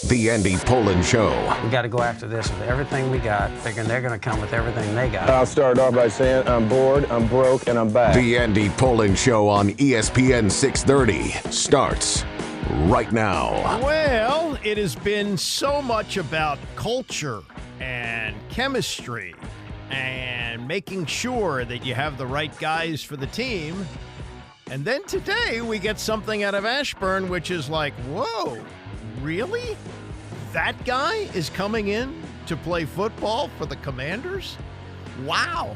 The Andy Pollin Show. We got to go after this with everything we got, figuring they're going to come with everything they got. I'll start off by saying I'm bored, I'm broke, and I'm back. The Andy Pollin Show on ESPN 630 starts right now. Well, it has been so much about culture and chemistry and making sure that you have the right guys for the team. And then today we get something out of Ashburn, which is like, whoa, really? That guy is coming in to play football for the Commanders? Wow.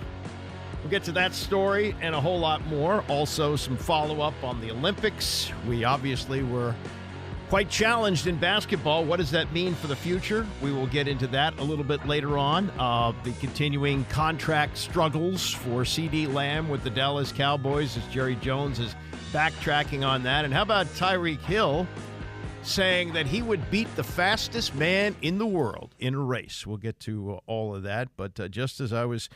We'll get to that story and a whole lot more. Also, some follow-up on the Olympics. We obviously were quite challenged in basketball. What does that mean for the future? We will get into that a little bit later on. The continuing contract struggles for Ceedee Lamb with the Dallas Cowboys as Jerry Jones is backtracking on that. And how about Tyreek Hill saying that he would beat the fastest man in the world in a race? We'll get to all of that. But just as I was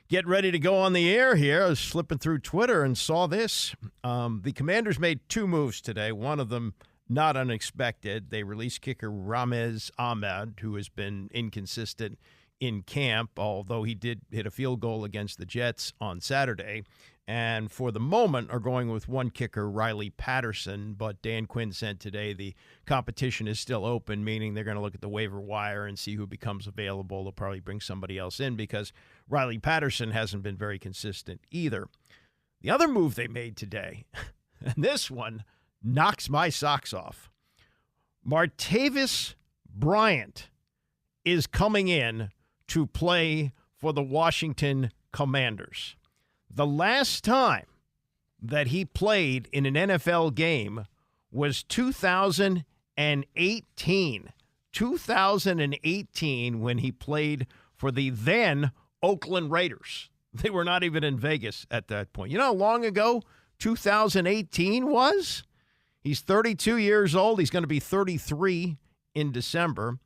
getting ready to go on the air here, I was flipping through Twitter and saw this. The Commanders made two moves today. One of them not unexpected. They released kicker Ramez Ahmed, who has been inconsistent in camp, although he did hit a field goal against the Jets on Saturday. And for the moment are going with one kicker, Riley Patterson. But Dan Quinn said today the competition is still open, meaning they're going to look at the waiver wire and see who becomes available. They'll probably bring somebody else in because Riley Patterson hasn't been very consistent either. The other move they made today, and this one knocks my socks off. Martavis Bryant is coming in to play for the Washington Commanders. The last time that he played in an NFL game was 2018. 2018 when he played for the then Oakland Raiders. They were not even in Vegas at that point. You know how long ago 2018 was? He's 32 years old. He's going to be 33 in December.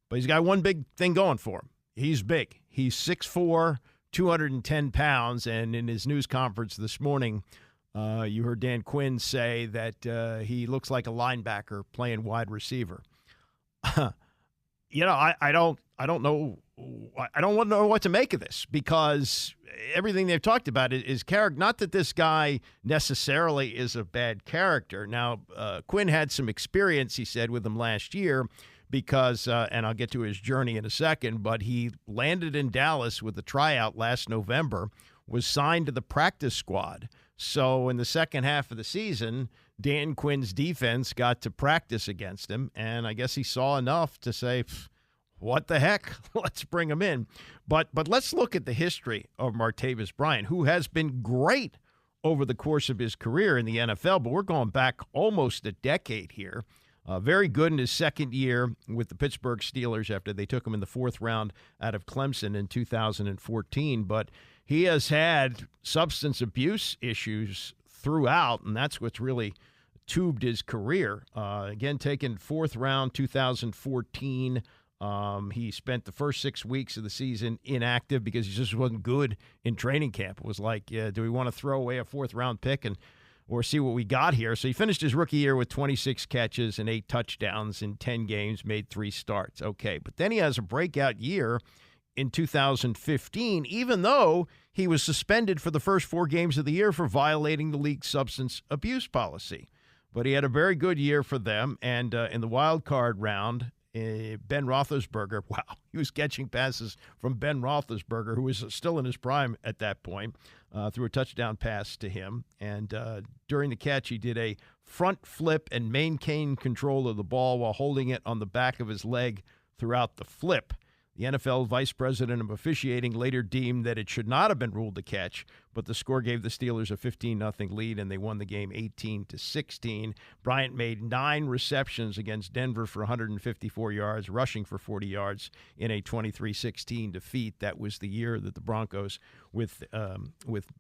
But he's got one big thing going for him. He's big. He's 6'4", 210 pounds. And in his news conference this morning, you heard Dan Quinn say that he looks like a linebacker playing wide receiver. I don't know. I don't know what to make of this because everything they've talked about is character. Not that this guy necessarily is a bad character. Now, Quinn had some experience, he said, with him last year because, and I'll get to his journey in a second, but he landed in Dallas with a tryout last November, was signed to the practice squad. So in the second half of the season, Dan Quinn's defense got to practice against him, and I guess he saw enough to say, what the heck? Let's bring him in. But let's look at the history of Martavis Bryant, who has been great over the course of his career in the NFL, but we're going back almost a decade here. Very good in his second year with the Pittsburgh Steelers after they took him in the fourth round out of Clemson in 2014. But he has had substance abuse issues throughout, and that's what's really tubed his career. Again, taken fourth round 2014. He spent the first 6 weeks of the season inactive because he just wasn't good in training camp. It was like, do we want to throw away a fourth-round pick or see what we got here? So he finished his rookie year with 26 catches and 8 touchdowns in 10 games, made 3 starts. Okay, but then he has a breakout year in 2015, even though he was suspended for the first 4 games of the year for violating the league's substance abuse policy. But he had a very good year for them, and in the wild card round, Ben Roethlisberger, wow, he was catching passes from Ben Roethlisberger, who was still in his prime at that point, threw a touchdown pass to him. And during the catch, he did a front flip and maintained control of the ball while holding it on the back of his leg throughout the flip. The NFL vice president of officiating later deemed that it should not have been ruled a catch, but the score gave the Steelers a 15-0 lead, and they won the game 18-16. Bryant made 9 receptions against Denver for 154 yards, rushing for 40 yards in a 23-16 defeat. That was the year that the Broncos, with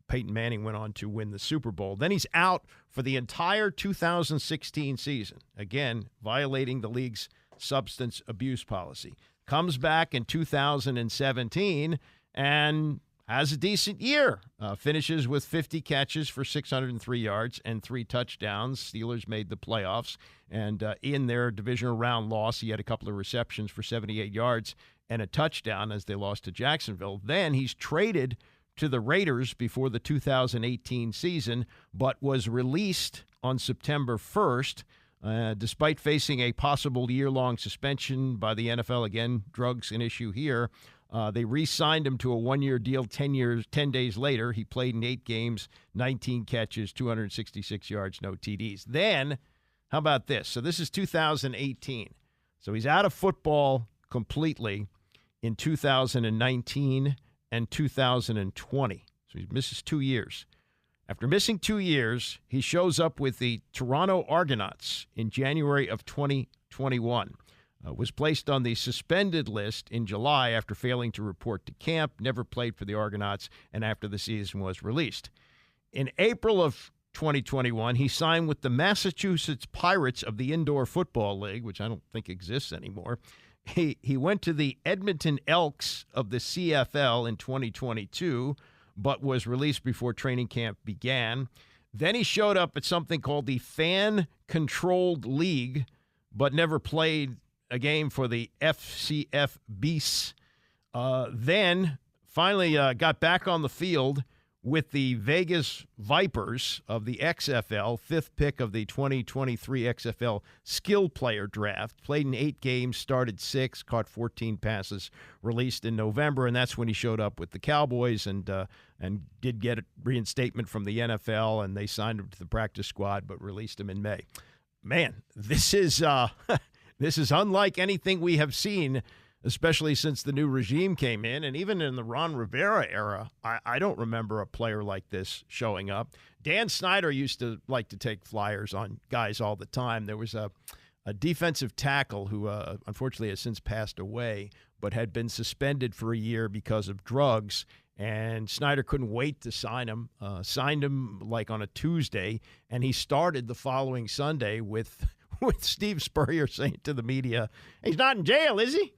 Peyton Manning, went on to win the Super Bowl. Then he's out for the entire 2016 season, again, violating the league's substance abuse policy. Comes back in 2017, and has a decent year. Finishes with 50 catches for 603 yards and 3 touchdowns. Steelers made the playoffs. And in their divisional round loss, he had a couple of receptions for 78 yards and a touchdown as they lost to Jacksonville. Then he's traded to the Raiders before the 2018 season, but was released on September 1st, despite facing a possible year-long suspension by the NFL. Again, drugs an issue here. They re-signed him to a one-year deal 10 days later. He played in 8 games, 19 catches, 266 yards, no TDs. Then, how about this? So this is 2018. So he's out of football completely in 2019 and 2020. So he misses 2 years. After missing 2 years, he shows up with the Toronto Argonauts in January of 2021. Was placed on the suspended list in July after failing to report to camp, never played for the Argonauts, and after the season was released. In April of 2021, he signed with the Massachusetts Pirates of the Indoor Football League, which I don't think exists anymore. He went to the Edmonton Elks of the CFL in 2022, but was released before training camp began. Then he showed up at something called the Fan Controlled League, but never played a game for the FCF Beasts. Then finally got back on the field with the Vegas Vipers of the XFL, 5th pick of the 2023 XFL skill player draft. Played in 8 games, started 6, caught 14 passes, released in November, and that's when he showed up with the Cowboys and did get a reinstatement from the NFL, and they signed him to the practice squad, but released him in May. Man, this is this is unlike anything we have seen, especially since the new regime came in. And even in the Ron Rivera era, I don't remember a player like this showing up. Dan Snyder used to like to take flyers on guys all the time. There was a defensive tackle who unfortunately has since passed away, but had been suspended for a year because of drugs. And Snyder couldn't wait to sign him. Signed him like on a Tuesday, and he started the following Sunday with Steve Spurrier saying to the media, "He's not in jail, is he?"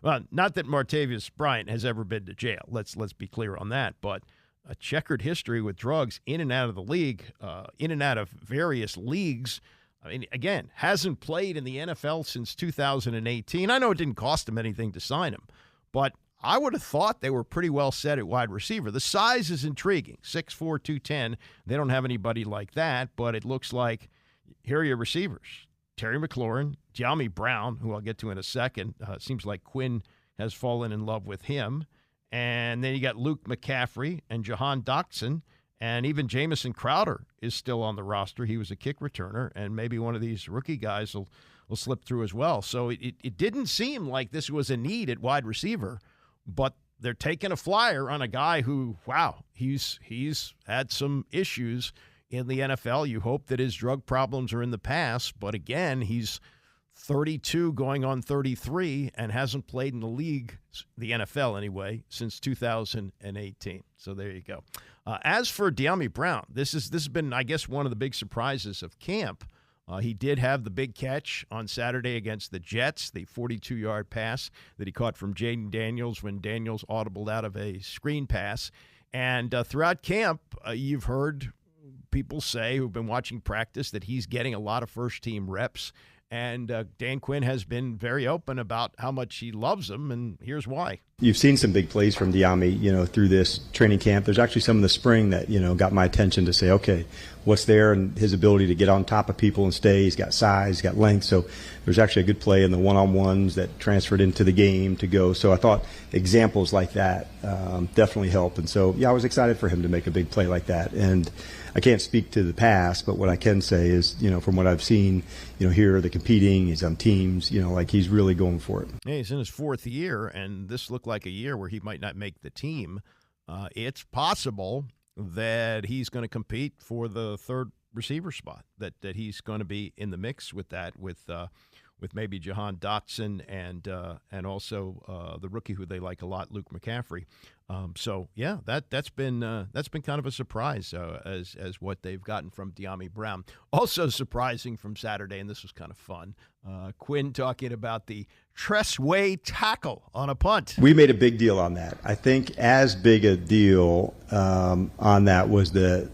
Well, not that Martavis Bryant has ever been to jail. Let's be clear on that. But a checkered history with drugs in and out of the league, in and out of various leagues. I mean, again, hasn't played in the NFL since 2018. I know it didn't cost him anything to sign him, but I would have thought they were pretty well set at wide receiver. The size is intriguing, 6'4", 210. They don't have anybody like that, but it looks like here are your receivers. Terry McLaurin, Dyami Brown, who I'll get to in a second. Seems like Quinn has fallen in love with him. And then you got Luke McCaffrey and Jahan Dotson, and even Jamison Crowder is still on the roster. He was a kick returner, and maybe one of these rookie guys will slip through as well. So it didn't seem like this was a need at wide receiver, but they're taking a flyer on a guy who, wow, he's had some issues in the NFL. You hope that his drug problems are in the past, but again, he's 32 going on 33 and hasn't played in the league, the NFL anyway, since 2018. So there you go. As for Dyami Brown, this has been, I guess, one of the big surprises of camp. He did have the big catch on Saturday against the Jets, the 42-yard pass that he caught from Jaden Daniels when Daniels audibled out of a screen pass. And throughout camp, you've heard people say who've been watching practice that he's getting a lot of first-team reps. And Dan Quinn has been very open about how much he loves him, and here's why. You've seen some big plays from Dyami, through this training camp. There's actually some in the spring that, got my attention to say, okay, what's there, and his ability to get on top of people and stay. He's got size, he's got length. So there's actually a good play in the one-on-ones that transferred into the game to go. So I thought examples like that definitely help. And so, I was excited for him to make a big play like that. And I can't speak to the past, but what I can say is, from what I've seen, here, the competing, he's on teams, like he's really going for it. Yeah, he's in his 4th year, and this looked like a year where he might not make the team. It's possible that he's going to compete for the 3rd receiver spot, that he's going to be in the mix with that, with with maybe Jahan Dotson and also the rookie who they like a lot, Luke McCaffrey. So yeah, that's been kind of a surprise as what they've gotten from Dyami Brown. Also surprising from Saturday, and this was kind of fun. Quinn talking about the Tressway tackle on a punt. We made a big deal on that. I think as big a deal on that was the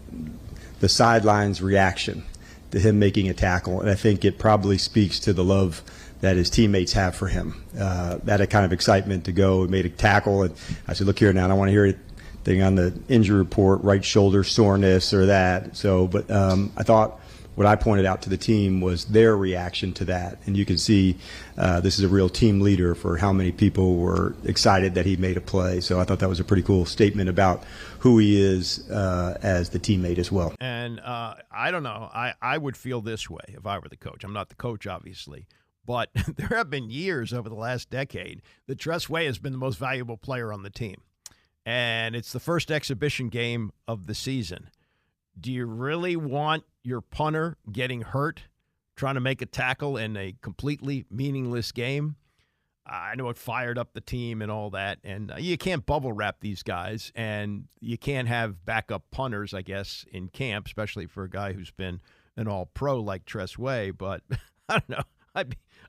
sidelines reaction to him making a tackle, and I think it probably speaks to the love that his teammates have for him. That kind of excitement to go and made a tackle, and I said, look here now, I don't want to hear anything on the injury report, right shoulder soreness or that. So, but I thought what I pointed out to the team was their reaction to that, and you can see this is a real team leader for how many people were excited that he made a play. So I thought that was a pretty cool statement about who he is as the teammate as well. And I don't know, I would feel this way if I were the coach. I'm not the coach, obviously, but there have been years over the last decade that Tressway has been the most valuable player on the team, and it's the first exhibition game of the season. Do you really want your punter getting hurt trying to make a tackle in a completely meaningless game? I know it fired up the team and all that, and you can't bubble wrap these guys, and you can't have backup punters, I guess, in camp, especially for a guy who's been an all-pro like Tressway, but I don't know.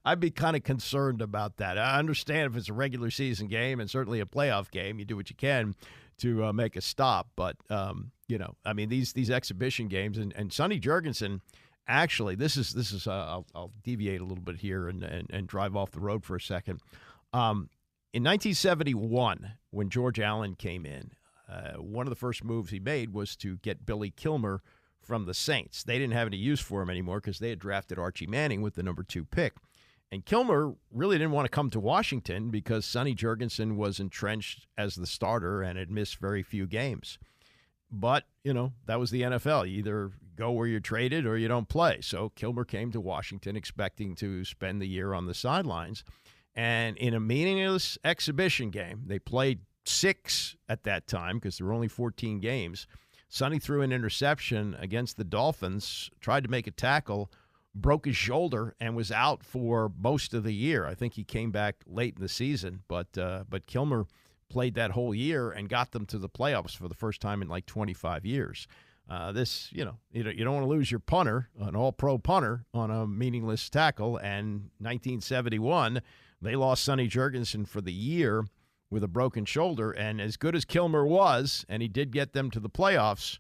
I'd be kind of concerned about that. I understand if it's a regular season game and certainly a playoff game, you do what you can to make a stop, but I mean, these exhibition games and Sonny Jurgensen, actually, this is I'll deviate a little bit here and drive off the road for a second. In 1971, when George Allen came in, one of the first moves he made was to get Billy Kilmer from the Saints. They didn't have any use for him anymore because they had drafted Archie Manning with the number 2 pick. And Kilmer really didn't want to come to Washington because Sonny Jurgensen was entrenched as the starter and had missed very few games. But, that was the NFL. You either go where you're traded or you don't play. So Kilmer came to Washington expecting to spend the year on the sidelines. And in a meaningless exhibition game, they played 6 at that time because there were only 14 games. Sonny threw an interception against the Dolphins, tried to make a tackle, broke his shoulder, and was out for most of the year. I think he came back late in the season, but Kilmer played that whole year and got them to the playoffs for the first time in like 25 years. You don't want to lose your punter, an all-pro punter, on a meaningless tackle. And 1971, they lost Sonny Jurgensen for the year with a broken shoulder. And as good as Kilmer was, and he did get them to the playoffs,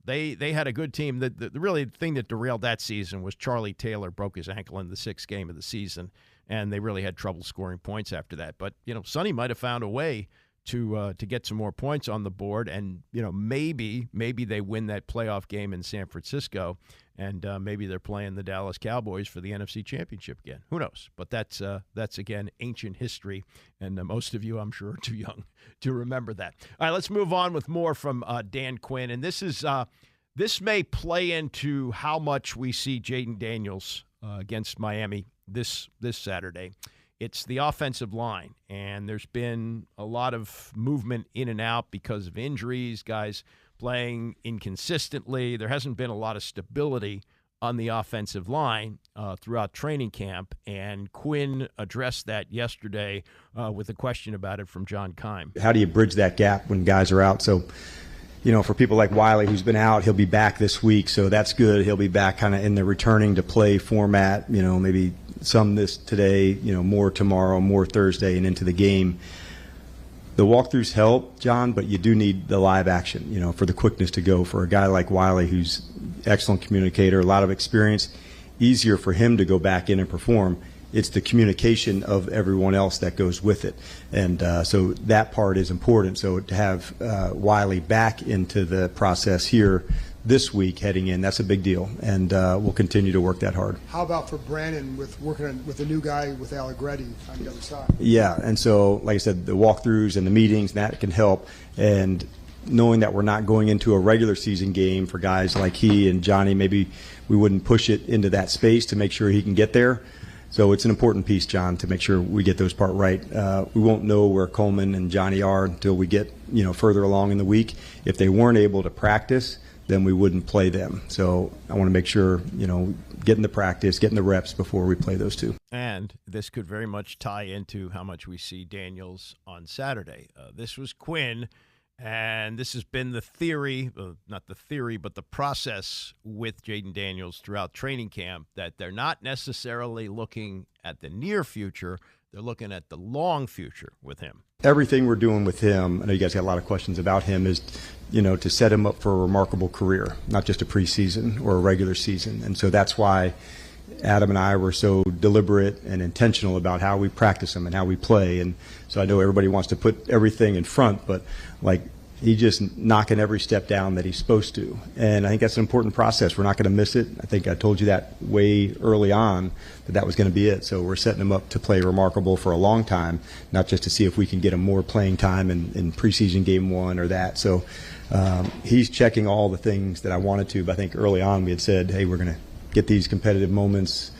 they had a good team. The really thing that derailed that season was Charlie Taylor broke his ankle in the 6th game of the season, and they really had trouble scoring points after that. But, Sonny might have found a way to get some more points on the board, and, maybe they win that playoff game in San Francisco, and maybe they're playing the Dallas Cowboys for the NFC Championship again. Who knows? But that's again, ancient history, and most of you, I'm sure, are too young to remember that. All right, let's move on with more from Dan Quinn, and this may play into how much we see Jaden Daniels against Miami this Saturday. It's the offensive line, and there's been a lot of movement in and out because of injuries, guys playing inconsistently. There hasn't been a lot of stability on the offensive line throughout training camp, and Quinn addressed that yesterday with a question about it from John Keim. How do you bridge that gap when guys are out? So, for people like Wiley, who's been out, he'll be back this week, so that's good. He'll be back kind of in the returning to play format, maybe some today, more tomorrow, more Thursday, and into the game. The walkthroughs help, John, but you do need the live action, for the quickness to go. For a guy like Wiley, who's excellent communicator, a lot of experience, easier for him to go back in and perform. It's the communication of everyone else that goes with it. And so that part is important. So to have Wiley back into the process here this week heading in, that's a big deal. And we'll continue to work that hard. How about for Brandon with working with a new guy with Allegretti on the other side? Yeah, and so like I said, the walkthroughs and the meetings, that can help. And knowing that we're not going into a regular season game for guys like he and Johnny, maybe we wouldn't push it into that space to make sure he can get there. So it's an important piece, John, to make sure we get those part right. We won't know where Coleman and Johnny are until we get further along in the week. If they weren't able to practice, then we wouldn't play them. So I want to make sure, getting the practice, getting the reps before we play those two. And this could very much tie into how much we see Daniels on Saturday. This was Quinn, and this has been the theory, not the theory, but the process with Jaden Daniels throughout training camp, that they're not necessarily looking at the near future. They're looking at the long future with him. Everything we're doing with him, I know you guys got a lot of questions about him, is, to set him up for a remarkable career, not just a preseason or a regular season. And so that's why Adam and I were so deliberate and intentional about how we practice him and how we play. And so I know everybody wants to put everything in front, but he's just knocking every step down that he's supposed to. And I think that's an important process. We're not going to miss it. I think I told you that way early on, that was going to be it. So we're setting him up to play remarkable for a long time, not just to see if we can get him more playing time in preseason game one or that. So he's checking all the things that I wanted to. But I think early on we had said, hey, we're going to get these competitive moments,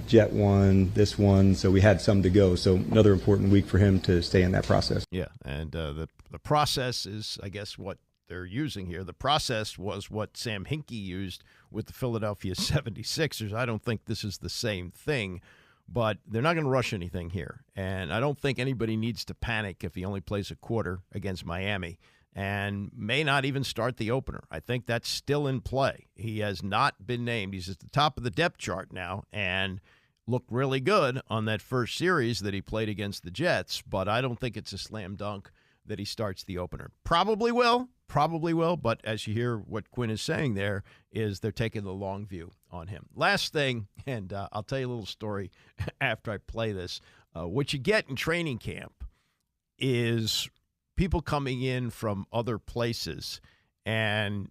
Jet one, this one, so we had some to go. So another important week for him to stay in that process. Yeah, and the process is, I guess, what they're using here. The process was what Sam Hinkie used with the Philadelphia 76ers. I don't think this is the same thing, but they're not going to rush anything here. And I don't think anybody needs to panic if he only plays a quarter against Miami and may not even start the opener. I think that's still in play. He has not been named. He's at the top of the depth chart now and looked really good on that first series that he played against the Jets, but I don't think it's a slam dunk that he starts the opener. Probably will, but as you hear what Quinn is saying there, is they're taking the long view on him. Last thing, and I'll tell you a little story after I play this. What you get in training camp is people coming in from other places and,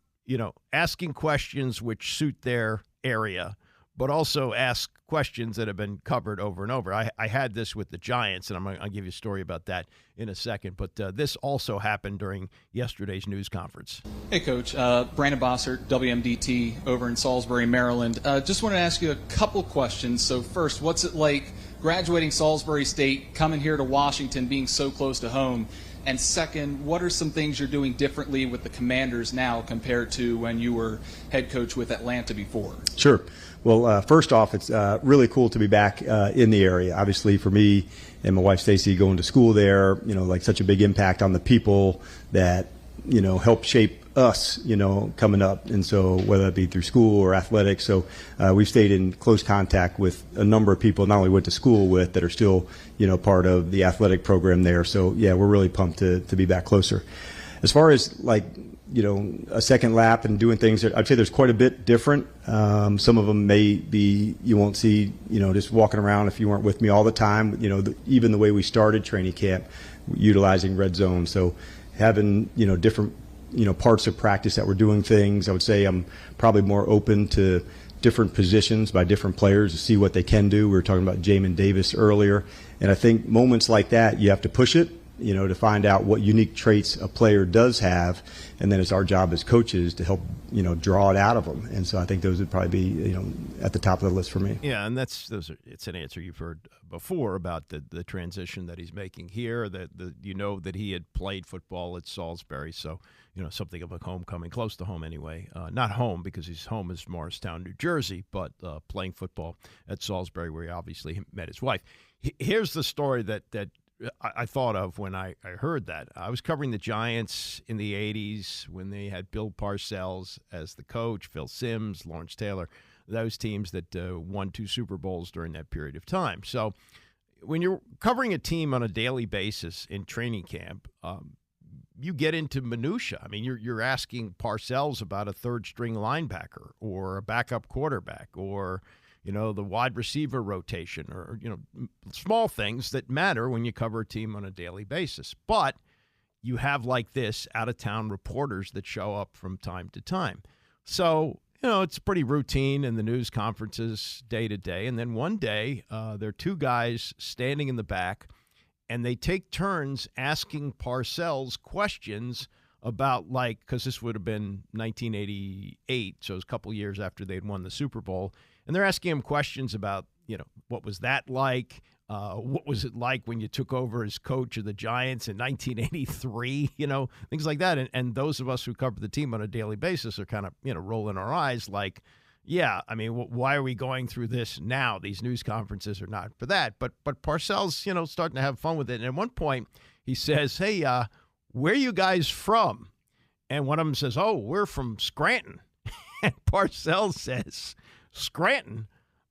asking questions which suit their area, but also ask questions that have been covered over and over. I had this with the Giants, and I'll give you a story about that in a second. But this also happened during yesterday's news conference. Hey, Coach. Brandon Bossert, WMDT, over in Salisbury, Maryland. Just want to ask you a couple questions. So first, what's it like graduating Salisbury State, coming here to Washington, being so close to home? And second, what are some things you're doing differently with the Commanders now compared to when you were head coach with Atlanta before? Sure. Well, first off, it's really cool to be back in the area. Obviously, for me and my wife Stacy going to school there, such a big impact on the people that, help shape us, coming up. And so whether it be through school or athletics. So we've stayed in close contact with a number of people not only went to school with that are still, part of the athletic program there. So, yeah, we're really pumped to be back closer. As far as a second lap and doing things, I'd say there's quite a bit different. Some of them may be you won't see, just walking around if you weren't with me all the time. Even the way we started training camp, utilizing red zone. So having, different, parts of practice that we're doing things. I would say I'm probably more open to different positions by different players to see what they can do. We were talking about Jamin Davis earlier. And I think moments like that, you have to push it, to find out what unique traits a player does have. And then it's our job as coaches to help, draw it out of them. And so I think those would probably be, at the top of the list for me. Yeah, and it's an answer you've heard before about the transition that he's making here, that that he had played football at Salisbury. So, something of a homecoming, close to home anyway. Not home because his home is Morristown, New Jersey, but playing football at Salisbury where he obviously met his wife. Here's the story that I thought of when I heard that. I was covering the Giants in the 80s when they had Bill Parcells as the coach, Phil Simms, Lawrence Taylor, those teams that won 2 Super Bowls during that period of time. So when you're covering a team on a daily basis in training camp, you get into minutia. I mean, you're asking Parcells about a third-string linebacker or a backup quarterback or the wide receiver rotation or, small things that matter when you cover a team on a daily basis. But you have like this out-of-town reporters that show up from time to time. So, it's pretty routine in the news conferences day to day. And then one day, there are 2 guys standing in the back, and they take turns asking Parcells questions about because this would have been 1988, so it was a couple years after they'd won the Super Bowl. And they're asking him questions about, what was that like? What was it like when you took over as coach of the Giants in 1983? Things like that. And those of us who cover the team on a daily basis are kind of, rolling our eyes like, yeah, I mean, why are we going through this now? These news conferences are not for that. But Parcells, starting to have fun with it. And at one point he says, hey, where are you guys from? And one of them says, oh, we're from Scranton. And Parcells says, Scranton?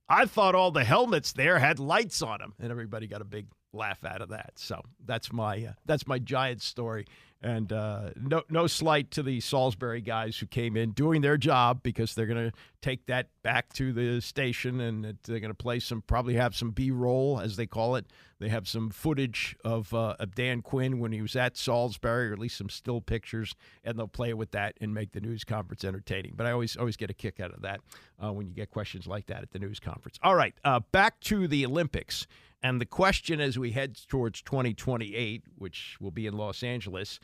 I thought all the helmets there had lights on them, and everybody got a big laugh out of that. So that's my Giants story, and no slight to the Salisbury guys who came in doing their job, because they're going to take that back to the station, and they're going to probably have some B-roll, as they call it. They have some footage of Dan Quinn when he was at Salisbury, or at least some still pictures, and they'll play with that and make the news conference entertaining. But I always get a kick out of that when you get questions like that at the news conference. All right, back to the Olympics. And the question as we head towards 2028, which will be in Los Angeles,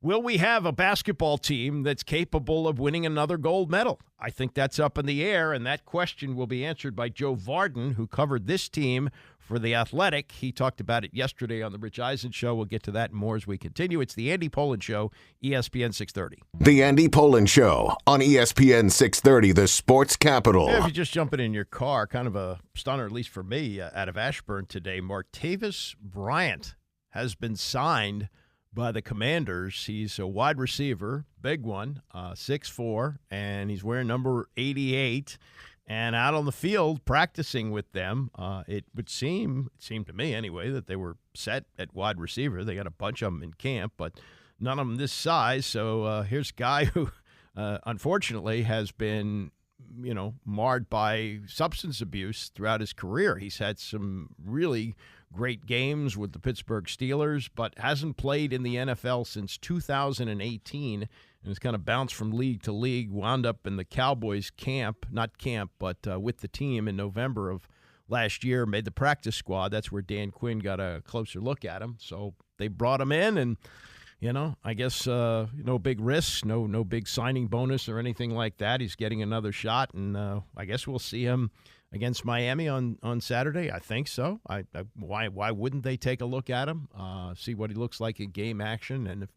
will we have a basketball team that's capable of winning another gold medal? I think that's up in the air, and that question will be answered by Joe Varden, who covered this team for The Athletic. He talked about it yesterday on the Rich Eisen Show. We'll get to that and more as we continue. It's the Andy Pollin Show, ESPN 630. The Andy Pollin Show on ESPN 630, the sports capital. If you're just jumping in your car, kind of a stunner, at least for me, out of Ashburn today. Martavis Bryant has been signed by the Commanders. He's a wide receiver, big one, 6'4", and he's wearing number 88. And out on the field practicing with them, it seemed to me anyway, that they were set at wide receiver. They got a bunch of them in camp, but none of them this size. So here's a guy who, unfortunately, has been, marred by substance abuse throughout his career. He's had some really great games with the Pittsburgh Steelers, but hasn't played in the NFL since 2018, and has kind of bounced from league to league, wound up in the Cowboys but with the team in November of last year, made the practice squad. That's where Dan Quinn got a closer look at him. So they brought him in, and I guess no big risks, no big signing bonus or anything like that. He's getting another shot, and I guess we'll see him against Miami on Saturday. I think so. Why wouldn't they take a look at him, see what he looks like in game action? And if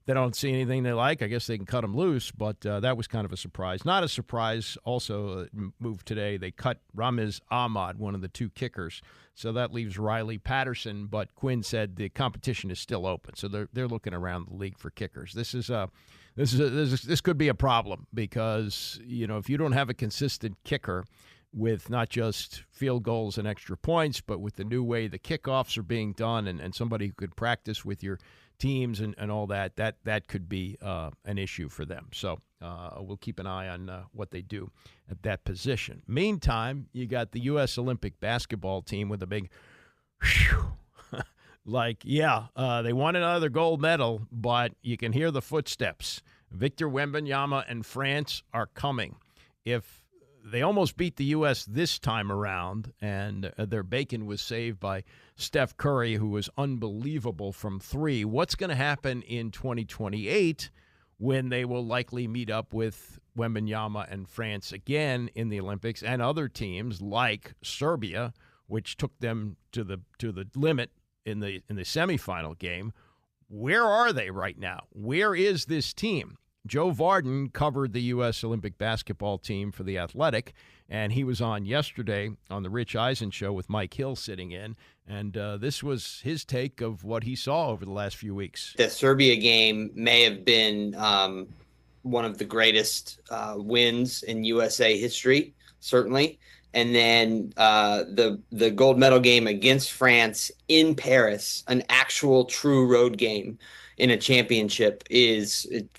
they don't see anything they like, I guess they can cut him loose. But that was kind of a surprise. Not a surprise. Also, move today, they cut Ramiz Ahmad, one of the two kickers. So that leaves Riley Patterson. But Quinn said the competition is still open. So they're looking around the league for kickers. This could be a problem, because if you don't have a consistent kicker with not just field goals and extra points, but with the new way the kickoffs are being done, and somebody who could practice with your teams and all that could be an issue for them. So we'll keep an eye on what they do at that position. Meantime, you got the U.S. Olympic basketball team with a big they won another gold medal, but you can hear the footsteps. Victor Wembanyama and France are coming. If they almost beat the U.S. this time around, and their bacon was saved by Steph Curry, who was unbelievable from three. What's going to happen in 2028 when they will likely meet up with Wembanyama and France again in the Olympics, and other teams like Serbia, which took them to the limit in the semifinal game? Where are they right now? Where is this team? Joe Varden covered the U.S. Olympic basketball team for The Athletic, and he was on yesterday on the Rich Eisen Show with Mike Hill sitting in, and this was his take of what he saw over the last few weeks. The Serbia game may have been one of the greatest wins in USA history, certainly. And then the gold medal game against France in Paris, an actual true road game in a championship,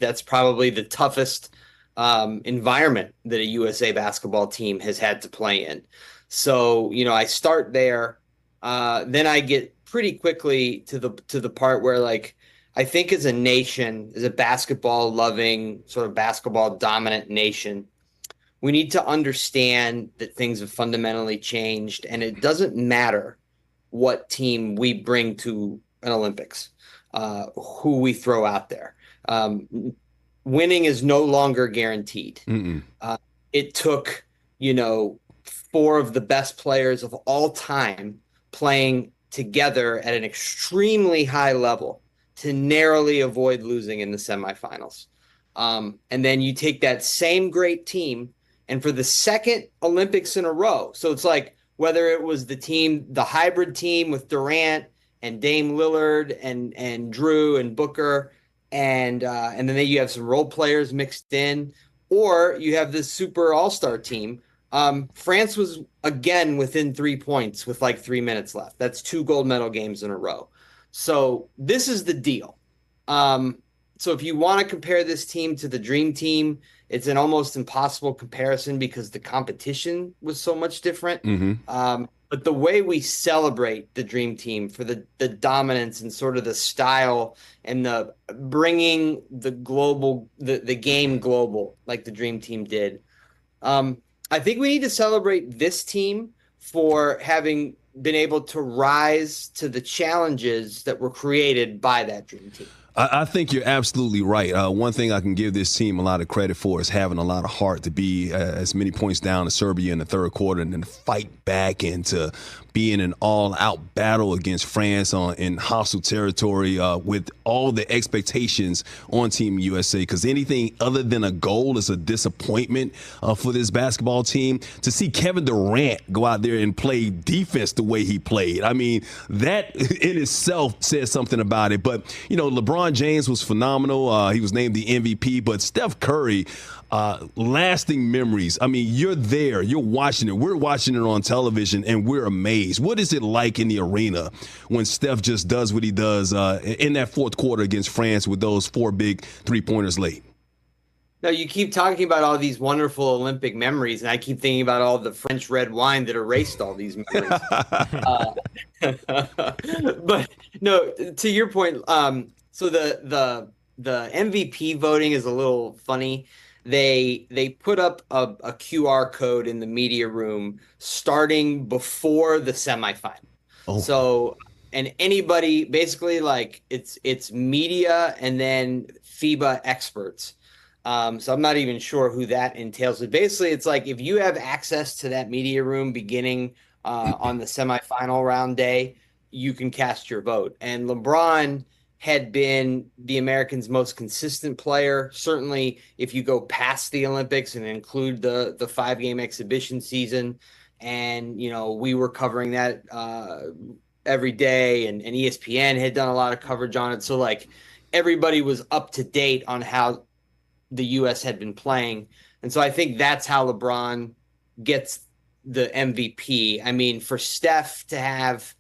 that's probably the toughest environment that a USA basketball team has had to play in. So, I start there. Then I get pretty quickly to the part where, I think as a nation, as a basketball loving, sort of basketball dominant nation, we need to understand that things have fundamentally changed, and it doesn't matter what team we bring to an Olympics, who we throw out there. Winning is no longer guaranteed. It took, 4 of the best players of all time playing together at an extremely high level to narrowly avoid losing in the semifinals. And then you take that same great team, and for the second Olympics in a row, so it's like whether it was the hybrid team with Durant and Dame Lillard and Drew and Booker, and then you have some role players mixed in, or you have this super all-star team. France was again within 3 points with like 3 minutes left. That's 2 gold medal games in a row. So this is the deal. So if you want to compare this team to the Dream Team, it's an almost impossible comparison because the competition was so much different. But the way we celebrate the Dream Team for the dominance and sort of the style and the bringing the game global like the Dream Team did, I think we need to celebrate this team for having been able to rise to the challenges that were created by that Dream Team. I think you're absolutely right. One thing I can give this team a lot of credit for is having a lot of heart to be as many points down to Serbia in the third quarter and then to fight back and to be in an all-out battle against France in hostile territory with all the expectations on Team USA, because anything other than a goal is a disappointment for this basketball team. To see Kevin Durant go out there and play defense the way he played, I mean, that in itself says something about it. But, LeBron James was phenomenal. He was named the MVP. But Steph Curry, lasting memories. I mean, you're there. You're watching it. We're watching it on television, and we're amazed. What is it like in the arena when Steph just does what he does in that fourth quarter against France with those 4 big three-pointers late? No, you keep talking about all these wonderful Olympic memories, and I keep thinking about all the French red wine that erased all these memories. But no, to your point, so the MVP voting is a little funny. They put up a QR code in the media room starting before the semifinal. Oh. So, and anybody basically like it's media and then FIBA experts. So I'm not even sure who that entails. But basically, it's like if you have access to that media room beginning on the semifinal round day, you can cast your vote. And LeBron had been the Americans' most consistent player. Certainly, if you go past the Olympics and include the 5-game exhibition season, and we were covering that every day, and ESPN had done a lot of coverage on it. So like everybody was up to date on how the U.S. had been playing, and so I think that's how LeBron gets the MVP. I mean, for Steph to have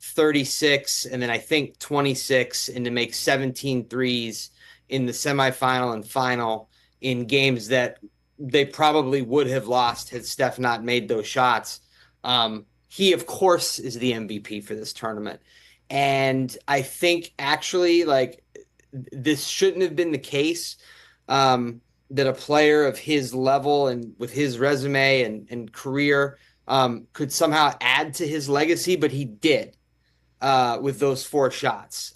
36 and then I think 26 and to make 17 threes in the semifinal and final in games that they probably would have lost had Steph not made those shots. He, of course, is the MVP for this tournament. And I think actually like this shouldn't have been the case, that a player of his level and with his resume and career could somehow add to his legacy, but he did. With those 4 shots,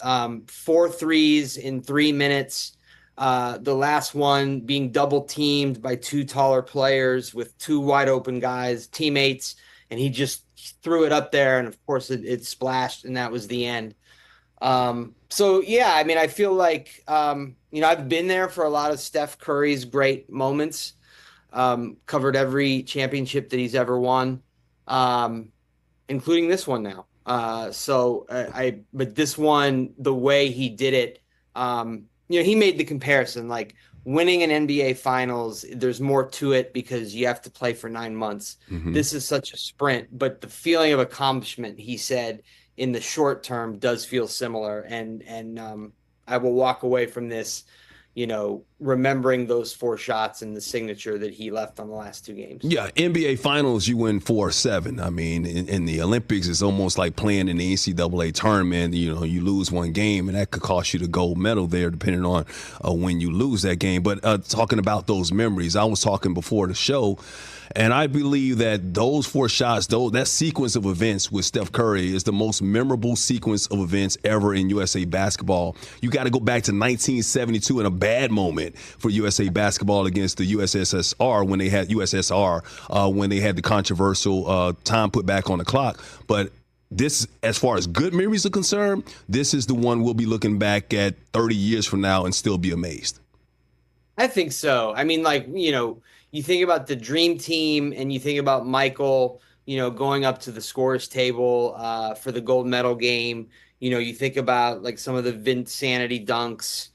4 threes in 3 minutes, the last one being double teamed by 2 taller players with 2 wide open guys, teammates, and he just threw it up there. And of course it splashed, and that was the end. So yeah, I mean, I feel like, I've been there for a lot of Steph Curry's great moments, covered every championship that he's ever won, including this one now. But this one, the way he did it, he made the comparison, like winning an NBA finals, there's more to it because you have to play for 9 months. Mm-hmm. This is such a sprint, but the feeling of accomplishment, he said, in the short term does feel similar. And I will walk away from this, remembering those 4 shots and the signature that he left on the last 2 games. Yeah, NBA Finals, you win 4-7. I mean, in the Olympics, it's almost like playing in the NCAA tournament. You lose 1 game, and that could cost you the gold medal there, depending on when you lose that game. But talking about those memories, I was talking before the show, and I believe that those 4 shots, that sequence of events with Steph Curry is the most memorable sequence of events ever in USA basketball. You got to go back to 1972 in a bad moment for USA basketball against the USSR when they had the controversial time put back on the clock. But this, as far as good memories are concerned, this is the one we'll be looking back at 30 years from now and still be amazed. I think so. I mean, like, you think about the dream team and you think about Michael, going up to the scorers table for the gold medal game. You think about like some of the Vinsanity dunks.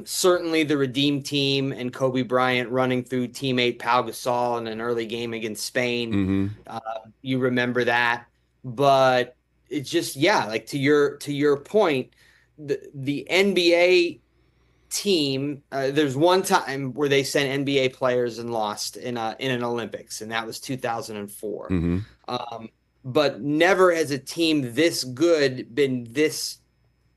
Certainly the Redeem team and Kobe Bryant running through teammate Pau Gasol in an early game against Spain. You remember that. But it's just, like to your point, the NBA team, there's one time where they sent NBA players and lost in an Olympics, and that was 2004. But never has a team this good been this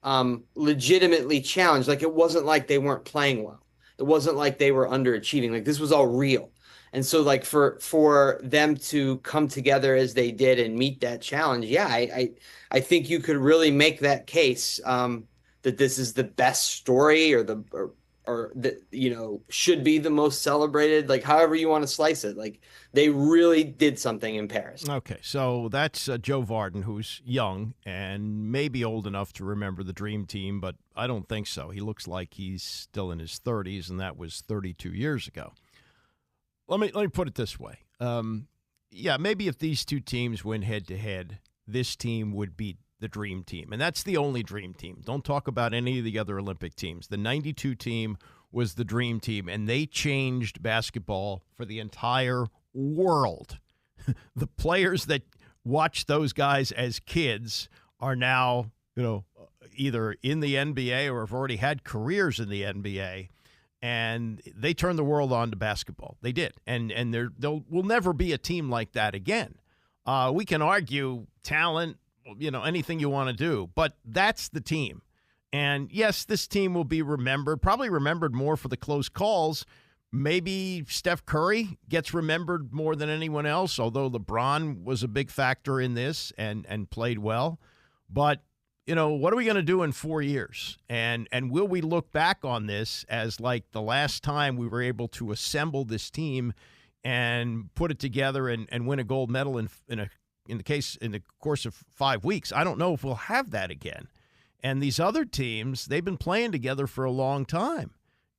legitimately challenged. Like, it wasn't like they weren't playing well. It wasn't like they were underachieving. Like, this was all real. And so, like, for them to come together as they did and meet that challenge, I think you could really make that case that this is the best story or that, should be the most celebrated, like, however you want to slice it. Like, they really did something in Paris. Okay, so that's Joe Vardon, who's young and maybe old enough to remember the Dream Team, but I don't think so. He looks like he's still in his 30s, and that was 32 years ago. Let me put it this way. Maybe if these two teams went head-to-head, this team would beat the Dream Team, and that's the only Dream Team. Don't talk about any of the other Olympic teams. The 92 team was the Dream Team, and they changed basketball for the entire world. The players that watched those guys as kids are now, either in the NBA or have already had careers in the NBA. And they turned the world on to basketball. They did. And there will never be a team like that again. We can argue talent, anything you want to do, but that's the team. And yes, this team will be probably remembered more for the close calls. Maybe Steph Curry gets remembered more than anyone else, although LeBron was a big factor in this and played well. But what are we going to do in 4 years? And will we look back on this as like the last time we were able to assemble this team and put it together and win a gold medal in the course of 5 weeks? I don't know if we'll have that again. And these other teams, they've been playing together for a long time,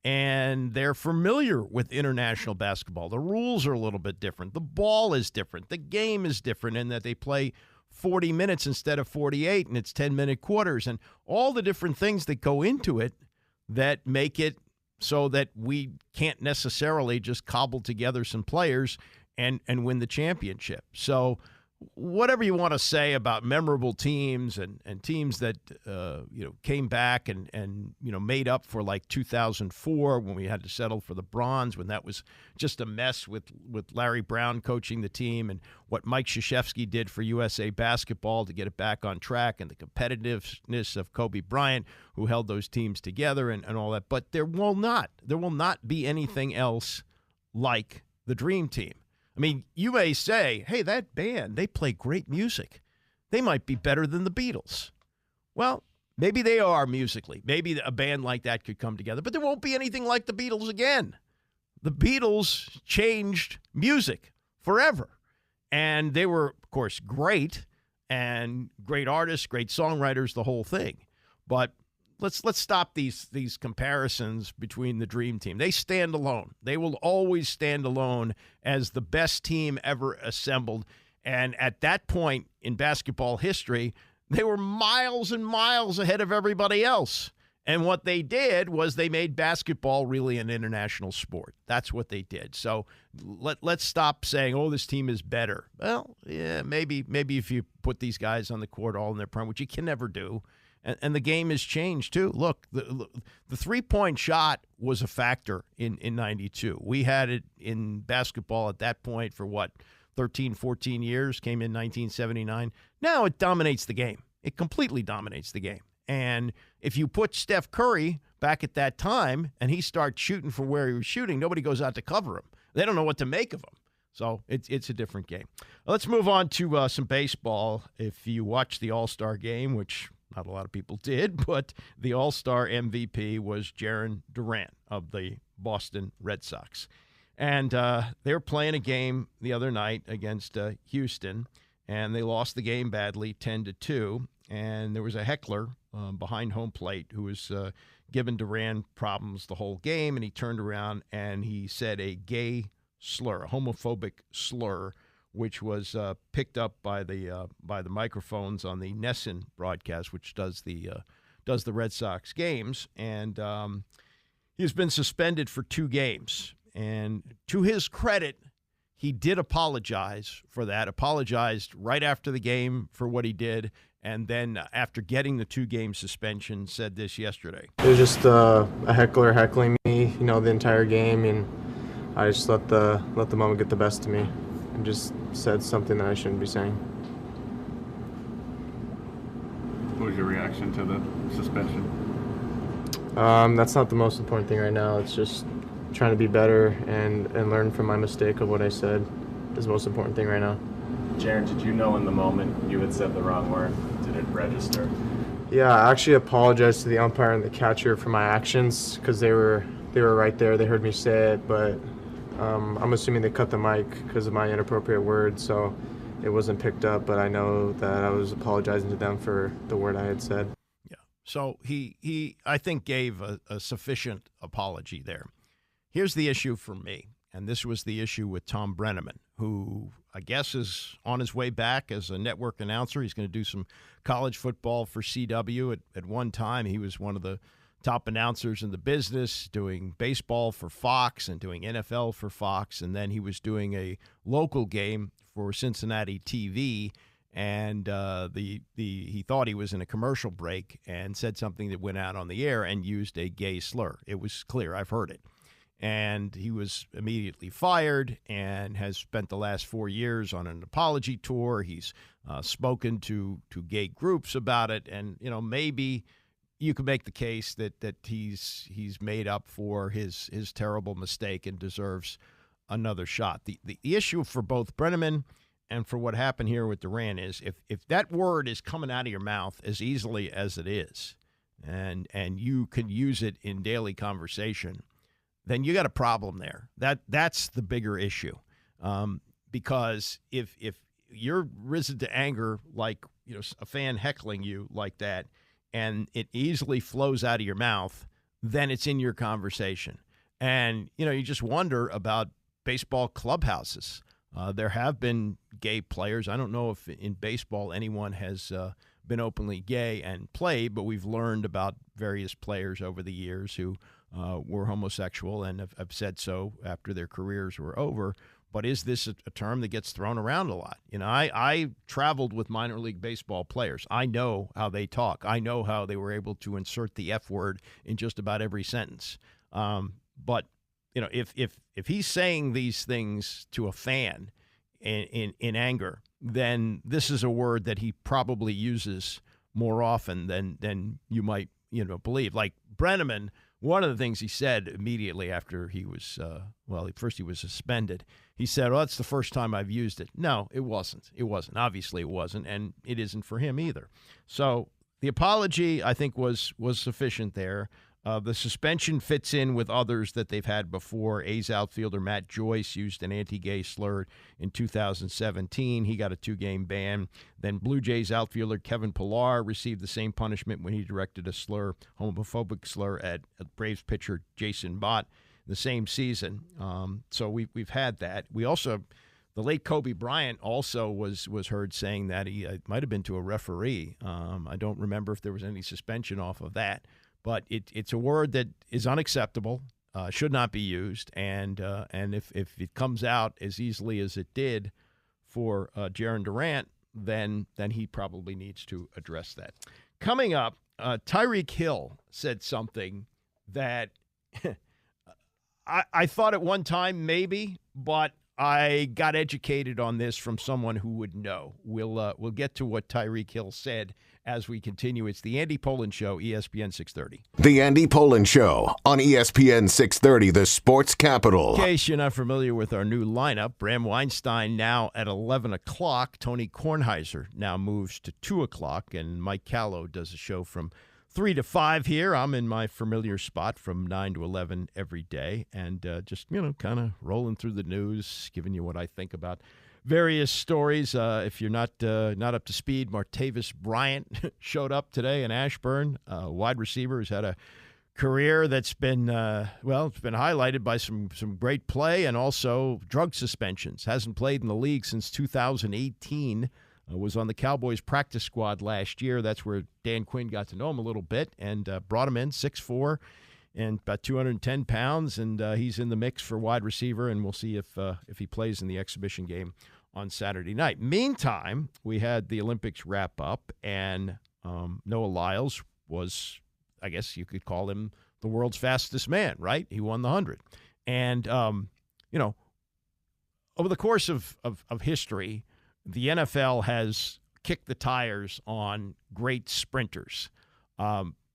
and they're familiar with international basketball. The rules are a little bit different. The ball is different. The game is different in that they play 40 minutes instead of 48, and it's 10-minute quarters, and all the different things that go into it that make it so that we can't necessarily just cobble together some players and win the championship. So whatever you want to say about memorable teams and teams that came back and made up for like 2004 when we had to settle for the bronze, when that was just a mess with Larry Brown coaching the team, and what Mike Krzyzewski did for USA basketball to get it back on track, and the competitiveness of Kobe Bryant, who held those teams together and all that. But there will not be anything else like the Dream Team. I mean, you may say, hey, that band, they play great music. They might be better than the Beatles. Well, maybe they are musically. Maybe a band like that could come together, but there won't be anything like the Beatles again. The Beatles changed music forever. And they were, of course, great and great artists, great songwriters, the whole thing. But let's stop these comparisons between the Dream Team. They stand alone. They will always stand alone as the best team ever assembled. And at that point in basketball history, they were miles and miles ahead of everybody else. And what they did was they made basketball really an international sport. That's what they did. So let's stop saying, oh, this team is better. Well, yeah, maybe if you put these guys on the court all in their prime, which you can never do. And the game has changed, too. Look, the three-point shot was a factor in 92. We had it in basketball at that point for, 13, 14 years, came in 1979. Now it dominates the game. It completely dominates the game. And if you put Steph Curry back at that time and he starts shooting from where he was shooting, nobody goes out to cover him. They don't know what to make of him. So it's a different game. Let's move on to some baseball. If you watch the All-Star game, which not a lot of people did, but the All-Star MVP was Jarren Duran of the Boston Red Sox. And they were playing a game the other night against Houston, and they lost the game badly, 10-2. And there was a heckler behind home plate who was giving Duran problems the whole game, and he turned around and he said a gay slur, a homophobic slur, which was picked up by the microphones on the Nesson broadcast, which does the Red Sox games, and he's been suspended for 2 games. And to his credit, he did apologize for that. Apologized right after the game for what he did, and then after getting the 2-game suspension, said this yesterday. It was just a heckler heckling me, the entire game, and I just let the moment get the best of me and just said something that I shouldn't be saying. What was your reaction to the suspension? That's not the most important thing right now. It's just trying to be better and learn from my mistake of what I said is the most important thing right now. Jaron, did you know in the moment you had said the wrong word? Did it register? Yeah, I actually apologized to the umpire and the catcher for my actions because they were right there. They heard me say it, but I'm assuming they cut the mic because of my inappropriate words, so it wasn't picked up. But I know that I was apologizing to them for the word I had said. Yeah, so he I think gave a sufficient apology there. Here's the issue for me, and this was the issue with Tom Brenneman, who I guess is on his way back as a network announcer. He's going to do some college football for CW. At one time, he was one of the top announcers in the business, doing baseball for Fox and doing NFL for Fox, and then he was doing a local game for Cincinnati TV, and he thought he was in a commercial break and said something that went out on the air and used a gay slur. It was clear. I've heard it. And he was immediately fired and has spent the last 4 years on an apology tour. He's spoken to gay groups about it, and maybe you could make the case that he's made up for his terrible mistake and deserves another shot. The issue for both Brenneman and for what happened here with Duran is if that word is coming out of your mouth as easily as it is, and you can use it in daily conversation, then you got a problem there. That's the bigger issue, because if you're risen to anger like a fan heckling you like that, and it easily flows out of your mouth, then it's in your conversation. And you just wonder about baseball clubhouses. There have been gay players. I don't know if in baseball anyone has been openly gay and played, but we've learned about various players over the years who were homosexual and have said so after their careers were over. But is this a term that gets thrown around a lot? I traveled with minor league baseball players. I know how they talk. I know how they were able to insert the F word in just about every sentence. But if he's saying these things to a fan in anger, then this is a word that he probably uses more often than you might believe. Like Brenneman, one of the things he said immediately after he was, first he was suspended. He said, "Oh, that's the first time I've used it." No, it wasn't. It wasn't. Obviously, it wasn't, and it isn't for him either. So the apology, I think, was sufficient there. The suspension fits in with others that they've had before. A's outfielder Matt Joyce used an anti-gay slur in 2017. He got a 2-game ban. Then Blue Jays outfielder Kevin Pillar received the same punishment when he directed a homophobic slur at Braves pitcher Jason Mott the same season. So we've had that. We also, the late Kobe Bryant also was heard saying that he might have been to a referee. I don't remember if there was any suspension off of that. But it's a word that is unacceptable, should not be used, and if it comes out as easily as it did for Jaron Durant, then he probably needs to address that. Coming up, Tyreek Hill said something that I thought at one time maybe, but I got educated on this from someone who would know. We'll get to what Tyreek Hill said as we continue. It's the Andy Pollin Show, ESPN 630. The Andy Pollin Show on ESPN 630, the sports capital. In case you're not familiar with our new lineup, Bram Weinstein now at 11 o'clock. Tony Kornheiser now moves to 2 o'clock, and Mike Callow does a show from 3 to 5 here. I'm in my familiar spot from 9 to 11 every day, and just, kind of rolling through the news, giving you what I think about various stories. If you're not up to speed, Martavis Bryant showed up today in Ashburn, wide receiver who's had a career that's been it's been highlighted by some great play and also drug suspensions. Hasn't played in the league since 2018. Was on the Cowboys practice squad last year. That's where Dan Quinn got to know him a little bit and brought him in, 6'4", and about 210 pounds, and he's in the mix for wide receiver, and we'll see if he plays in the exhibition game on Saturday night. Meantime, we had the Olympics wrap up, and Noah Lyles was, I guess you could call him the world's fastest man, right? He won the 100. And, over the course of history, the NFL has kicked the tires on great sprinters.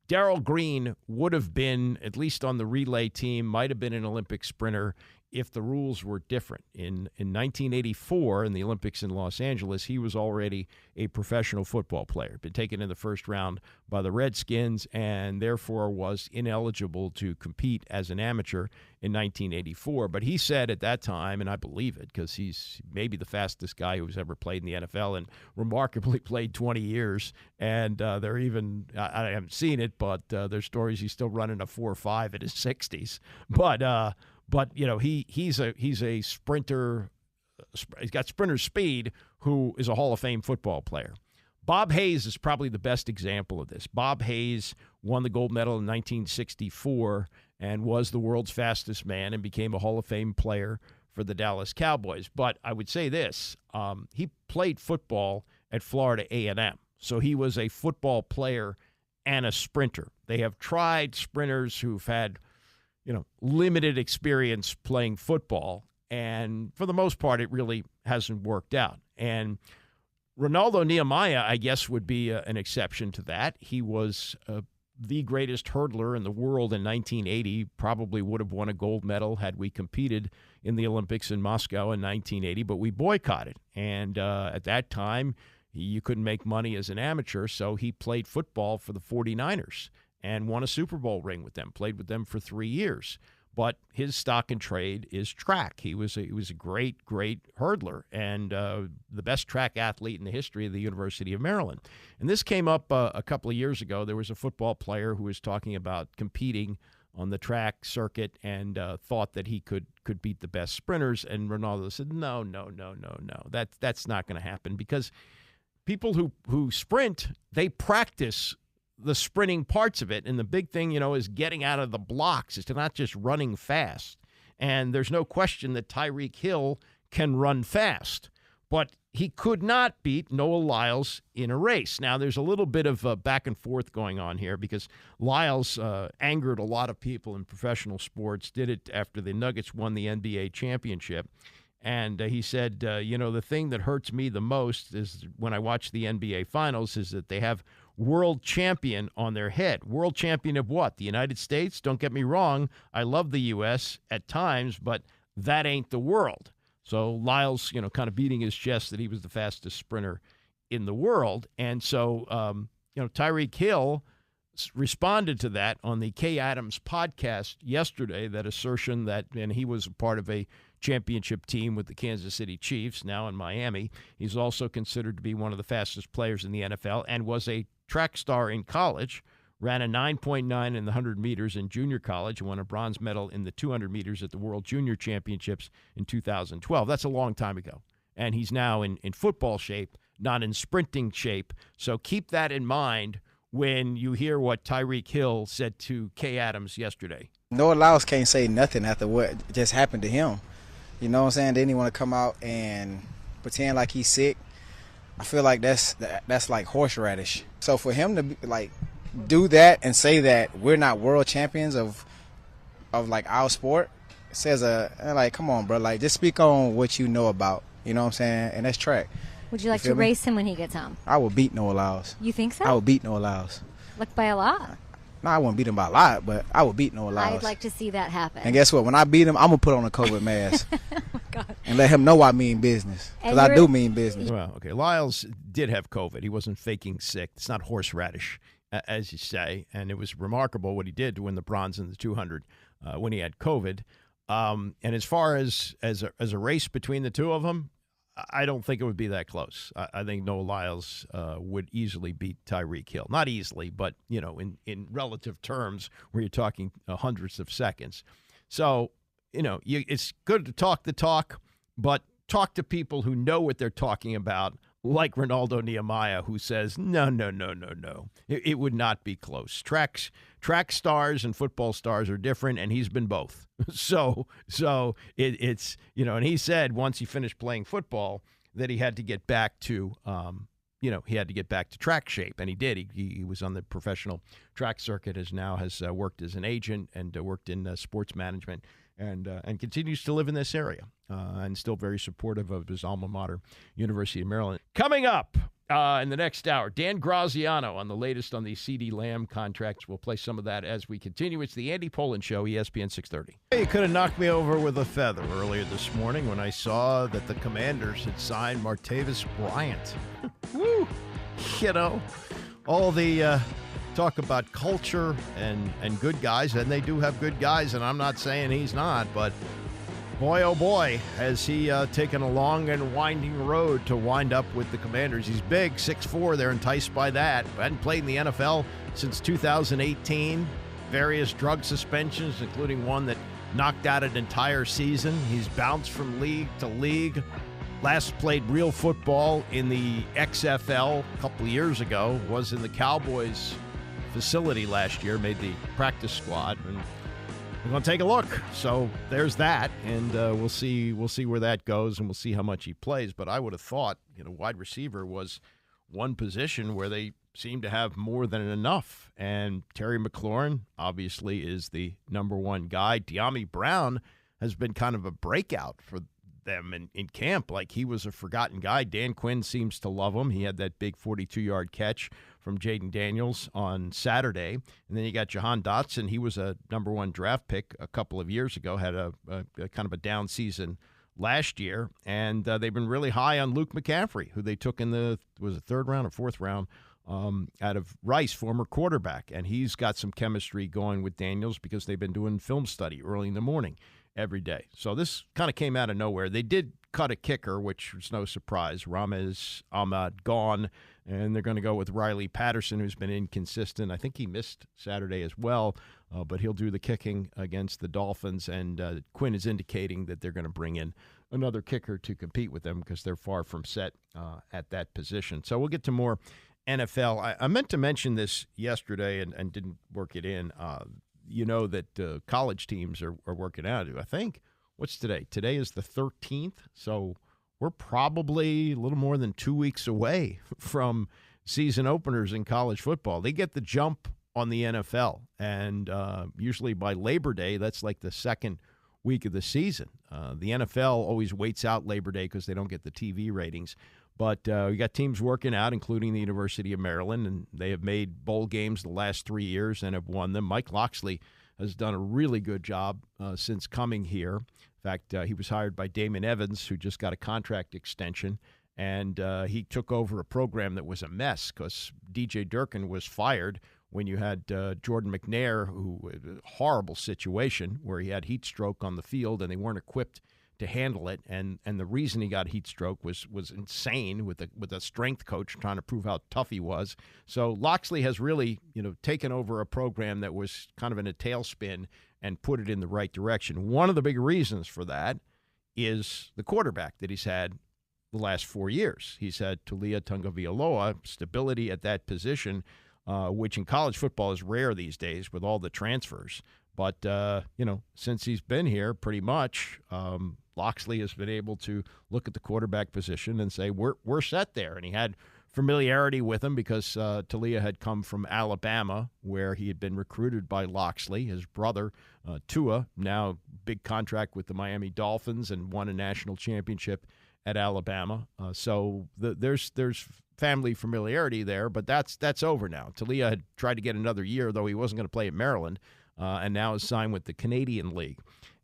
Darrell Green would have been, at least on the relay team, might have been an Olympic sprinter if the rules were different. In 1984, in the Olympics in Los Angeles, he was already a professional football player, been taken in the first round by the Redskins, and therefore was ineligible to compete as an amateur in 1984. But he said at that time, and I believe it, because he's maybe the fastest guy who's ever played in the NFL and remarkably played 20 years. And they're even, I haven't seen it, but there's stories he's still running a 4.5 in his 60s. But he's a sprinter. He's got sprinter speed. Who is a Hall of Fame football player. Bob Hayes is probably the best example of this. Bob Hayes won the gold medal in 1964 and was the world's fastest man and became a Hall of Fame player for the Dallas Cowboys. But I would say this: he played football at Florida A&M, so he was a football player and a sprinter. They have tried sprinters who've had limited experience playing football, and for the most part, it really hasn't worked out. And Ronaldo Nehemiah, I guess, would be an exception to that. He was the greatest hurdler in the world in 1980, probably would have won a gold medal had we competed in the Olympics in Moscow in 1980, but we boycotted. And at that time, you couldn't make money as an amateur, so he played football for the 49ers and won a Super Bowl ring with them, played with them for 3 years. But his stock and trade is track. He was a great, great hurdler and the best track athlete in the history of the University of Maryland. And this came up a couple of years ago. There was a football player who was talking about competing on the track circuit and thought that he could beat the best sprinters. And Ronaldo said, no. That's not going to happen, because people who sprint, they practice the sprinting parts of it. And the big thing, is getting out of the blocks. It's not just running fast. And there's no question that Tyreek Hill can run fast. But he could not beat Noah Lyles in a race. Now, there's a little bit of back and forth going on here, because Lyles angered a lot of people in professional sports, did it after the Nuggets won the NBA championship. And he said, the thing that hurts me the most is when I watch the NBA Finals is that they have world champion on their head. World champion of what? The United States? Don't get me wrong. I love the U.S. at times, but that ain't the world. So Lyles, kind of beating his chest that he was the fastest sprinter in the world. And so, Tyreek Hill responded to that on the Kay Adams podcast yesterday, that assertion that, and he was a part of a championship team with the Kansas City Chiefs, now in Miami. He's also considered to be one of the fastest players in the NFL and was a track star in college, ran a 9.9 in the 100 meters in junior college, and won a bronze medal in the 200 meters at the World Junior Championships in 2012. That's a long time ago. And he's now in football shape, not in sprinting shape. So keep that in mind when you hear what Tyreek Hill said to Kay Adams yesterday. Noah Lyles can't say nothing after what just happened to him. You know what I'm saying? Then he want to come out and pretend like he's sick. I feel like that's like horseradish. So for him to do that and say that we're not world champions of our sport, it says come on, bro. Just speak on what you know about. You know what I'm saying? And that's track. Would you like to race him when he gets home? I will beat Noah Lyles. You think so? I will beat Noah Lyles. Like by a lot? No, I wouldn't beat him by a lot, but I would beat Noah Lyles. I'd like to see that happen. And guess what? When I beat him, I'm going to put on a COVID mask. Oh, my God. And let him know I mean business. Because I do mean business. Well, okay. Lyles did have COVID. He wasn't faking sick. It's not horseradish, as you say. And it was remarkable what he did to win the bronze in the 200 when he had COVID. And as far as a race between the two of them, I don't think it would be that close. I think Noah Lyles would easily beat Tyreek Hill. Not easily, but, in relative terms where you're talking hundreds of seconds. So, it's good to talk the talk, but talk to people who know what they're talking about, like Ronaldo Nehemiah, who says, no. It would not be close. Track stars and football stars are different, and he's been both. So it's, and he said once he finished playing football that he had to get back to, track shape, and he did. He was on the professional track circuit, has worked as an agent and worked in sports management, and continues to live in this area, and still very supportive of his alma mater, University of Maryland. Coming up in the next hour, Dan Graziano on the latest on the Ceedee Lamb contracts. We'll play some of that as we continue. It's the Andy Pollin Show, ESPN 630. You could have knocked me over with a feather earlier this morning when I saw that the Commanders had signed Martavis Bryant. Woo! All the talk about culture and good guys, and they do have good guys, and I'm not saying he's not, but boy, oh boy, has he taken a long and winding road to wind up with the Commanders. He's big, 6'4", they're enticed by that. Hadn't played in the NFL since 2018. Various drug suspensions, including one that knocked out an entire season. He's bounced from league to league. Last played real football in the XFL a couple of years ago, was in the Cowboys facility last year, made the practice squad, and we're going to take a look. So there's that, and we'll see where that goes, and we'll see how much he plays. But I would have thought, wide receiver was one position where they seem to have more than enough. And Terry McLaurin obviously is the number one guy. Dyami Brown has been kind of a breakout for them in camp. Like, he was a forgotten guy. Dan Quinn seems to love him. He had that big 42-yard catch from Jaden Daniels on Saturday. And then you got Jahan Dotson. He was a number one draft pick a couple of years ago, had a kind of a down season last year. And they've been really high on Luke McCaffrey, who they took in the third round or fourth round out of Rice, former quarterback. And he's got some chemistry going with Daniels because they've been doing film study early in the morning every day. So this kind of came out of nowhere. They did cut a kicker, which was no surprise. Ramez Ahmad gone, and they're going to go with Riley Patterson, who's been inconsistent. I think he missed Saturday as well, but he'll do the kicking against the Dolphins, and Quinn is indicating that they're going to bring in another kicker to compete with them because they're far from set at that position. So we'll get to more NFL. I meant to mention this yesterday and didn't work it in. That college teams are working out. I think, what's today? Today is the 13th, so we're probably a little more than 2 weeks away from season openers in college football. They get the jump on the NFL, and usually by Labor Day, that's like the second week of the season. The NFL always waits out Labor Day because they don't get the TV ratings. But we got teams working out, including the University of Maryland, and they have made bowl games the last 3 years and have won them. Mike Locksley has done a really good job since coming here. In fact, he was hired by Damon Evans, who just got a contract extension, and he took over a program that was a mess because DJ Durkin was fired when you had Jordan McNair, who a horrible situation where he had heat stroke on the field and they weren't equipped to handle it, and the reason he got heat stroke was insane with a strength coach trying to prove how tough he was. So Locksley has really taken over a program that was kind of in a tailspin and put it in the right direction. One of the big reasons for that is the quarterback that he's had the last 4 years. He's had Tulia Tagovailoa, stability at that position, which in college football is rare these days with all the transfers. But, since he's been here pretty much, Locksley has been able to look at the quarterback position and say, we're set there. And he had familiarity with him because Talia had come from Alabama, where he had been recruited by Locksley. His brother, Tua, now big contract with the Miami Dolphins and won a national championship at Alabama. So there's family familiarity there, but that's over now. Talia had tried to get another year, though he wasn't going to play at Maryland, and now is signed with the Canadian League.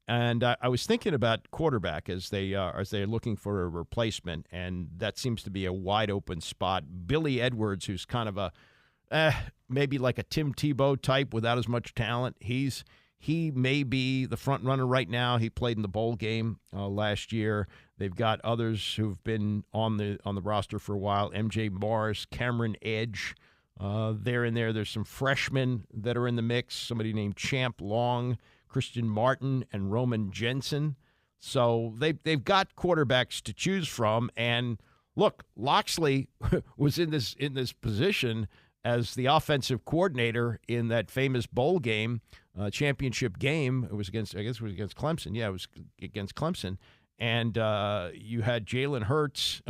And I was thinking about quarterback as they're looking for a replacement, and that seems to be a wide open spot. Billy Edwards, who's kind of a maybe like a Tim Tebow type without as much talent, he's He may be the front runner right now. He played in the bowl game last year. They've got others who've been on the roster for a while. MJ Morris, Cameron Edge, they're in there. There's some freshmen that are in the mix. Somebody named Champ Long, Christian Martin, and Roman Jensen. So they've got quarterbacks to choose from. And look, Loxley was in this position as the offensive coordinator in that famous bowl game, championship game. It was against Clemson. Yeah, it was against Clemson. And you had Jalen Hurts,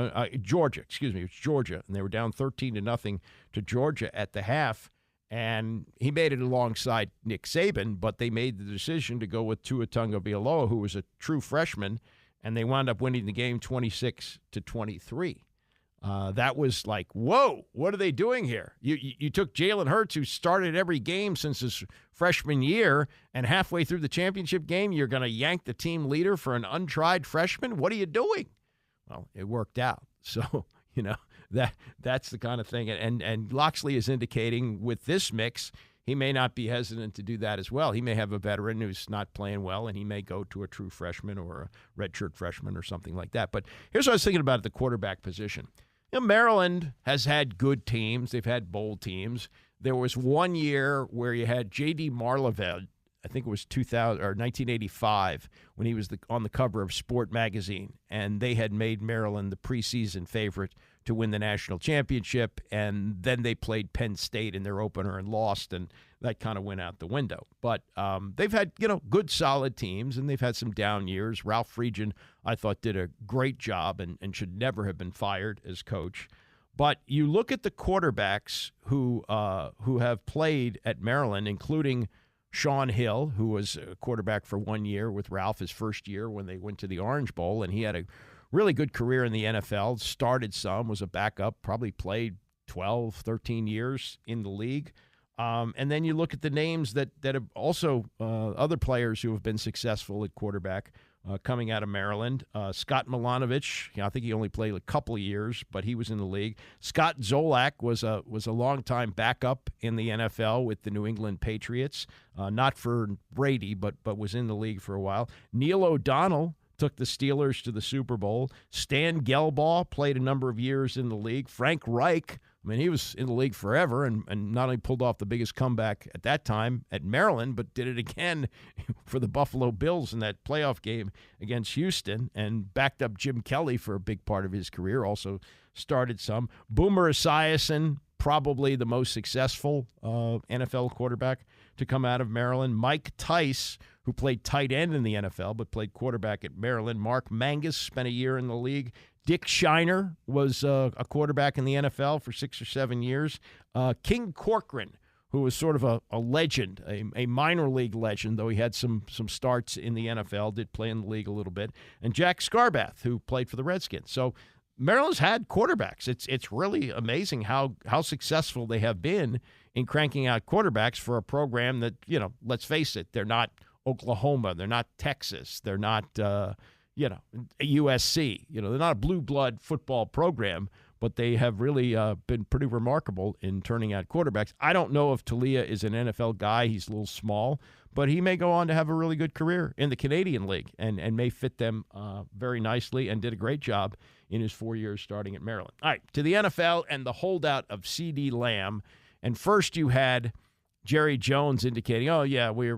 Georgia, it was Georgia, and they were down 13-0 to Georgia at the half. And he made it alongside Nick Saban, but they made the decision to go with Tua Tagovailoa, who was a true freshman, and they wound up winning the game 26-23. That was like, whoa, what are they doing here? You took Jalen Hurts, who started every game since his freshman year, and halfway through the championship game, you're going to yank the team leader for an untried freshman? What are you doing? Well, it worked out. So, that's the kind of thing. And Loxley is indicating with this mix, he may not be hesitant to do that as well. He may have a veteran who's not playing well, and he may go to a true freshman or a redshirt freshman or something like that. But here's what I was thinking about at the quarterback position. Maryland has had good teams. They've had bowl teams. There was one year where you had J.D. Marlaved, I think it was 1985, when he was on the cover of Sport magazine, and they had made Maryland the preseason favorite to win the national championship, and then they played Penn State in their opener and lost, and that kind of went out the window. But they've had, good, solid teams, and they've had some down years. Ralph Friedgen, I thought, did a great job and should never have been fired as coach. But you look at the quarterbacks who have played at Maryland, including Sean Hill, who was a quarterback for 1 year with Ralph, his first year when they went to the Orange Bowl, and he had a really good career in the NFL, started some, was a backup, probably played 12, 13 years in the league. And then you look at the names that have also other players who have been successful at quarterback coming out of Maryland. Scott Milanovich, I think he only played a couple of years, but he was in the league. Scott Zolak was a longtime backup in the NFL with the New England Patriots, not for Brady, but was in the league for a while. Neil O'Donnell took the Steelers to the Super Bowl. Stan Gelbaugh played a number of years in the league. Frank Reich, he was in the league forever and not only pulled off the biggest comeback at that time at Maryland, but did it again for the Buffalo Bills in that playoff game against Houston and backed up Jim Kelly for a big part of his career, also started some. Boomer Esiason, probably the most successful NFL quarterback to come out of Maryland. Mike Tice, who played tight end in the NFL but played quarterback at Maryland. Mark Mangus spent a year in the league. Dick Shiner was a quarterback in the NFL for 6 or 7 years. King Corcoran, who was sort of a legend, a minor league legend, though he had some starts in the NFL, did play in the league a little bit. And Jack Scarbath, who played for the Redskins. So Maryland's had quarterbacks. It's really amazing how successful they have been in cranking out quarterbacks for a program that, let's face it, they're not Oklahoma, they're not Texas, they're not USC. They're not a blue blood football program, but they have really been pretty remarkable in turning out quarterbacks. I don't know if Talia is an NFL guy. He's a little small, but he may go on to have a really good career in the Canadian League and may fit them very nicely and did a great job in his 4 years starting at Maryland. All right, to the NFL and the holdout of Ceedee Lamb. And first you had Jerry Jones indicating, oh, yeah, we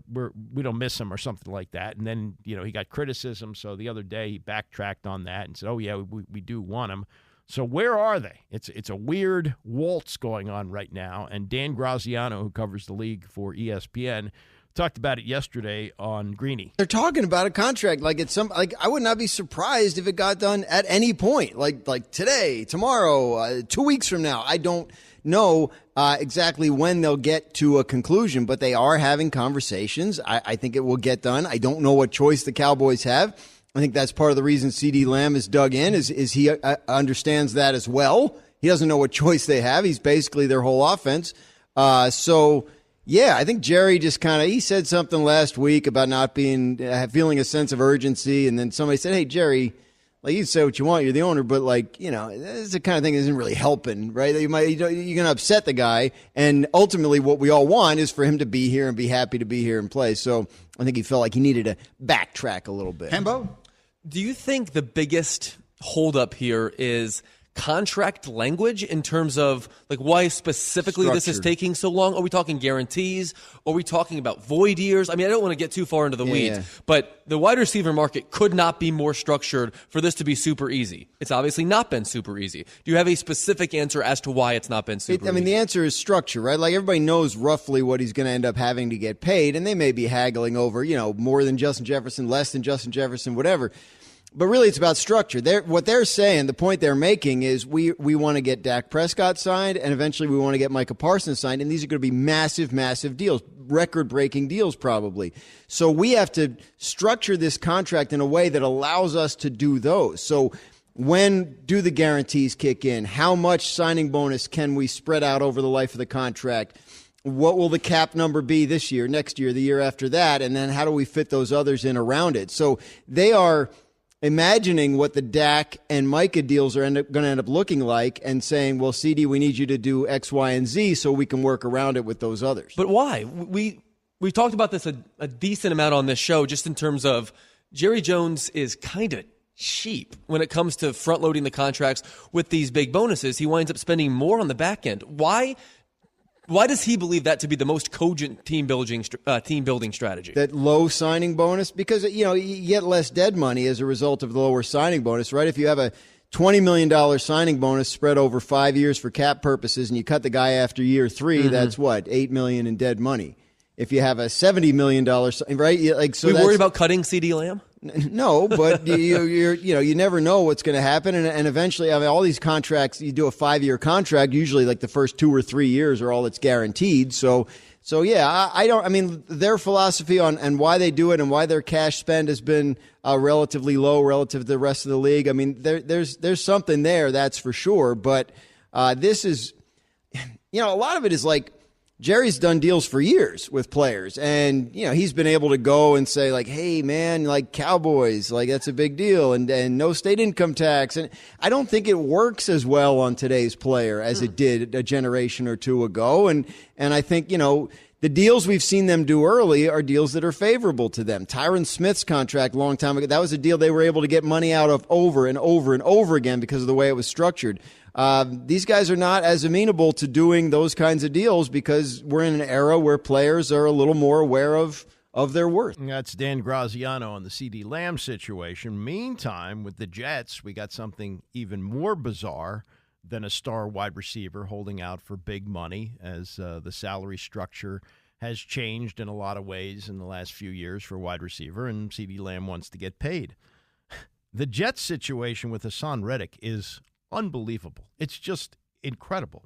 don't miss him or something like that. And then, he got criticism. So the other day he backtracked on that and said, oh, yeah, we do want him. So where are they? It's a weird waltz going on right now. And Dan Graziano, who covers the league for ESPN, talked about it yesterday on Greeny. They're talking about a contract I would not be surprised if it got done at any point, like today, tomorrow, 2 weeks from now. I don't know exactly when they'll get to a conclusion, but they are having conversations. I think it will get done. I don't know what choice the Cowboys have. I think that's part of the reason Ceedee Lamb is dug in is he understands that as well. He doesn't know what choice they have. He's basically their whole offense. Yeah, I think Jerry just he said something last week about not feeling a sense of urgency, and then somebody said, hey, Jerry, Like, you say what you want, you're the owner, but this is the kind of thing that isn't really helping, right? You're going to upset the guy, and ultimately what we all want is for him to be here and be happy to be here and play. So I think he felt like he needed to backtrack a little bit. Hembo? Do you think the biggest holdup here is contract language in terms of why specifically this is taking so long? Are we talking guarantees? Are we talking about void years? I mean, I don't want to get too far into the weeds, but the wide receiver market could not be more structured for this to be super easy. It's obviously not been super easy. Do you have a specific answer as to why it's not been super easy? The answer is structure, right? Like, everybody knows roughly what he's going to end up having to get paid, and they may be haggling over, more than Justin Jefferson, less than Justin Jefferson, whatever. But really, it's about structure. What they're saying, the point they're making is we want to get Dak Prescott signed, and eventually we want to get Micah Parsons signed, and these are going to be massive, massive deals, record-breaking deals probably. So we have to structure this contract in a way that allows us to do those. So when do the guarantees kick in? How much signing bonus can we spread out over the life of the contract? What will the cap number be this year, next year, the year after that? And then how do we fit those others in around it? So they are imagining what the Dak and Micah deals are going to end up looking like and saying, well, Ceedee, we need you to do X, Y, and Z so we can work around it with those others. But why? We've talked about this a decent amount on this show, just in terms of Jerry Jones is kind of cheap when it comes to front-loading the contracts with these big bonuses. He winds up spending more on the back end. Why does he believe that to be the most cogent team building strategy? That low signing bonus? Because, you get less dead money as a result of the lower signing bonus, right? If you have a $20 million signing bonus spread over 5 years for cap purposes and you cut the guy after year 3, that's what? $8 million in dead money. If you have a $70 million, right? So we worried about cutting Ceedee Lamb? No, but you never know what's going to happen, and eventually, all these contracts, you do a 5-year contract, usually the first 2 or 3 years are all that's guaranteed. So yeah, their philosophy on and why they do it and why their cash spend has been relatively low relative to the rest of the league. I mean, there's something there, that's for sure. But this is, a lot of it is Jerry's done deals for years with players, and he's been able to go and say hey man, Cowboys, that's a big deal, and no state income tax, and I don't think it works as well on today's player as it did a generation or two ago, and I think the deals we've seen them do early are deals that are favorable to them. Tyron Smith's contract a long time ago, that was a deal they were able to get money out of over and over and over again because of the way it was structured. These guys are not as amenable to doing those kinds of deals because we're in an era where players are a little more aware of their worth. That's Dan Graziano on the Ceedee Lamb situation. Meantime, with the Jets, we got something even more bizarre than a star wide receiver holding out for big money, as the salary structure has changed in a lot of ways in the last few years for wide receiver, and Ceedee Lamb wants to get paid. The Jets situation with Hasaan Reddick is unbelievable. It's just incredible.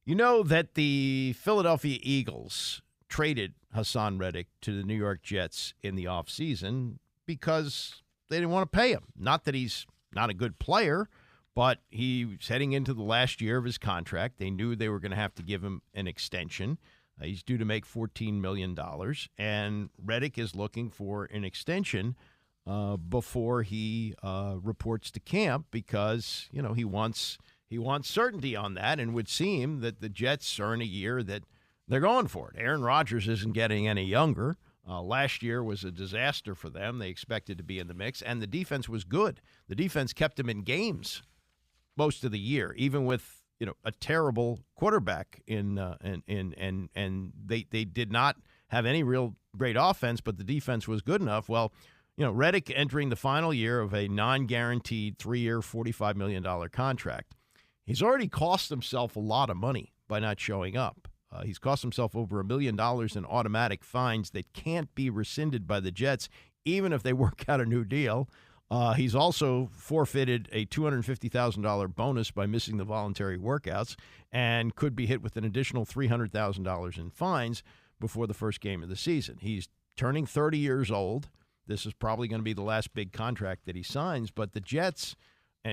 You know that the Philadelphia Eagles traded Hasaan Reddick to the New York Jets in the offseason because they didn't want to pay him. Not that he's not a good player, but he was heading into the last year of his contract. They knew they were going to have to give him an extension. He's due to make $14 million, and Reddick is looking for an extension before he reports to camp because, he wants certainty on that, and would seem that the Jets are in a year that they're going for it. Aaron Rodgers isn't getting any younger. Last year was a disaster for them. They expected to be in the mix, and the defense was good. The defense kept them in games most of the year, even with a terrible quarterback and they did not have any real great offense, but the defense was good enough. Well, Reddick entering the final year of a non-guaranteed 3-year, $45 million contract. He's already cost himself a lot of money by not showing up. He's cost himself over $1 million in automatic fines that can't be rescinded by the Jets, even if they work out a new deal. He's also forfeited a $250,000 bonus by missing the voluntary workouts and could be hit with an additional $300,000 in fines before the first game of the season. He's turning 30 years old. This is probably going to be the last big contract that he signs, but the Jets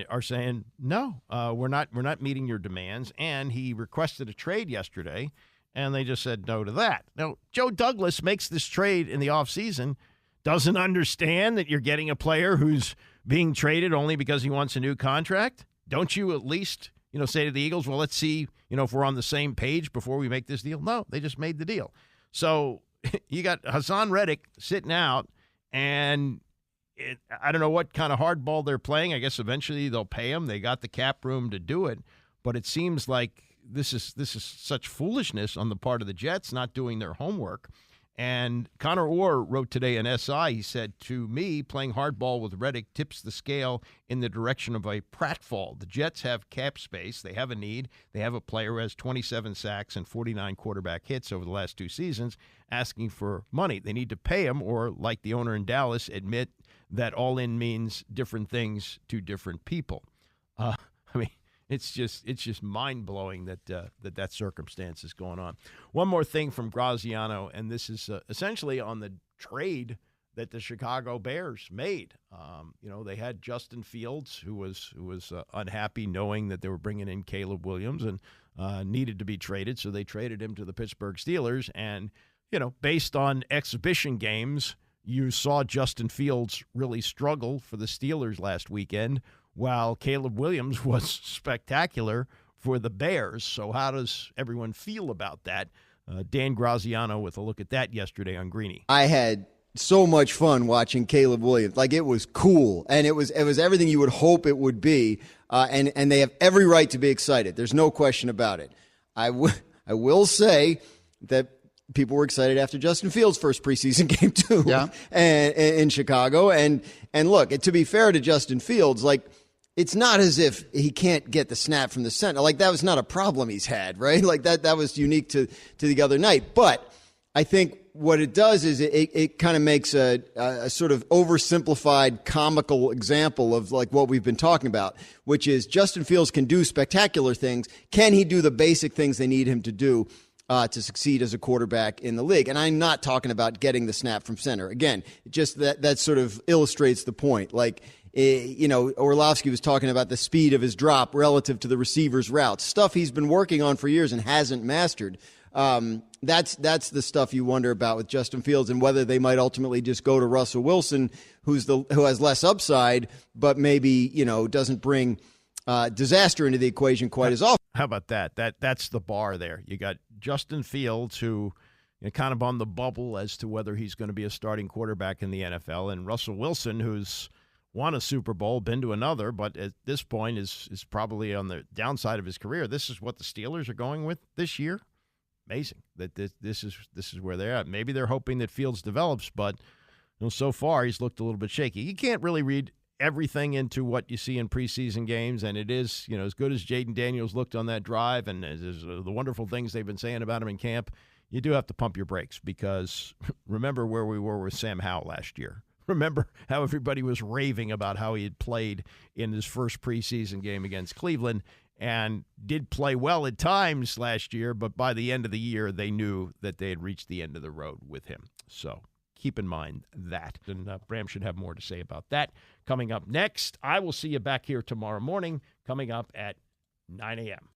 are saying, no, we're not meeting your demands, and he requested a trade yesterday, and they just said no to that. Now, Joe Douglas makes this trade in the offseason, doesn't understand that you're getting a player who's being traded only because he wants a new contract? Don't you at least, say to the Eagles, well, let's see, if we're on the same page before we make this deal? No, they just made the deal. So you got Hasaan Reddick sitting out, and I don't know what kind of hardball they're playing. I guess eventually they'll pay him. They got the cap room to do it, but it seems like this is such foolishness on the part of the Jets not doing their homework. And Connor Orr wrote today in SI, he said, to me, playing hardball with Reddick tips the scale in the direction of a pratfall. The Jets have cap space. They have a need. They have a player who has 27 sacks and 49 quarterback hits over the last 2 seasons, asking for money. They need to pay him, or like the owner in Dallas, admit that all in means different things to different people. It's just mind-blowing that circumstance is going on. One more thing from Graziano, and this is essentially on the trade that the Chicago Bears made. They had Justin Fields, who was unhappy knowing that they were bringing in Caleb Williams and needed to be traded, so they traded him to the Pittsburgh Steelers. And, based on exhibition games, you saw Justin Fields really struggle for the Steelers last weekend, while Caleb Williams was spectacular for the Bears. So how does everyone feel about that? Dan Graziano with a look at that yesterday on Greeny. I had so much fun watching Caleb Williams. Like, it was cool, and it was everything you would hope it would be, and they have every right to be excited. There's no question about it. I will say that people were excited after Justin Fields' first preseason game too, and in Chicago. And look, to be fair to Justin Fields, like, it's not as if he can't get the snap from the center. Like, that was not a problem he's had, right? Like, that was unique to the other night. But I think what it does is it kind of makes a sort of oversimplified comical example of like what we've been talking about, which is Justin Fields can do spectacular things. Can he do the basic things they need him to do to succeed as a quarterback in the league? And I'm not talking about getting the snap from center. Again, just that sort of illustrates the point. Like, Orlovsky was talking about the speed of his drop relative to the receiver's routes, stuff he's been working on for years and hasn't mastered. That's the stuff you wonder about with Justin Fields, and whether they might ultimately just go to Russell Wilson, who has less upside, but maybe, doesn't bring disaster into the equation quite as often. How about that? That's the bar there. You got Justin Fields, who kind of on the bubble as to whether he's going to be a starting quarterback in the NFL, and Russell Wilson, who's won a Super Bowl, been to another, but at this point is probably on the downside of his career. This is what the Steelers are going with this year. Amazing that this is where they're at. Maybe they're hoping that Fields develops, but so far he's looked a little bit shaky. You can't really read everything into what you see in preseason games, and it is as good as Jaden Daniels looked on that drive, and as the wonderful things they've been saying about him in camp. You do have to pump your brakes, because remember where we were with Sam Howell last year. Remember how everybody was raving about how he had played in his first preseason game against Cleveland, and did play well at times last year, but by the end of the year, they knew that they had reached the end of the road with him. So keep in mind that. And Bram should have more to say about that coming up next. I will see you back here tomorrow morning, coming up at 9 a.m.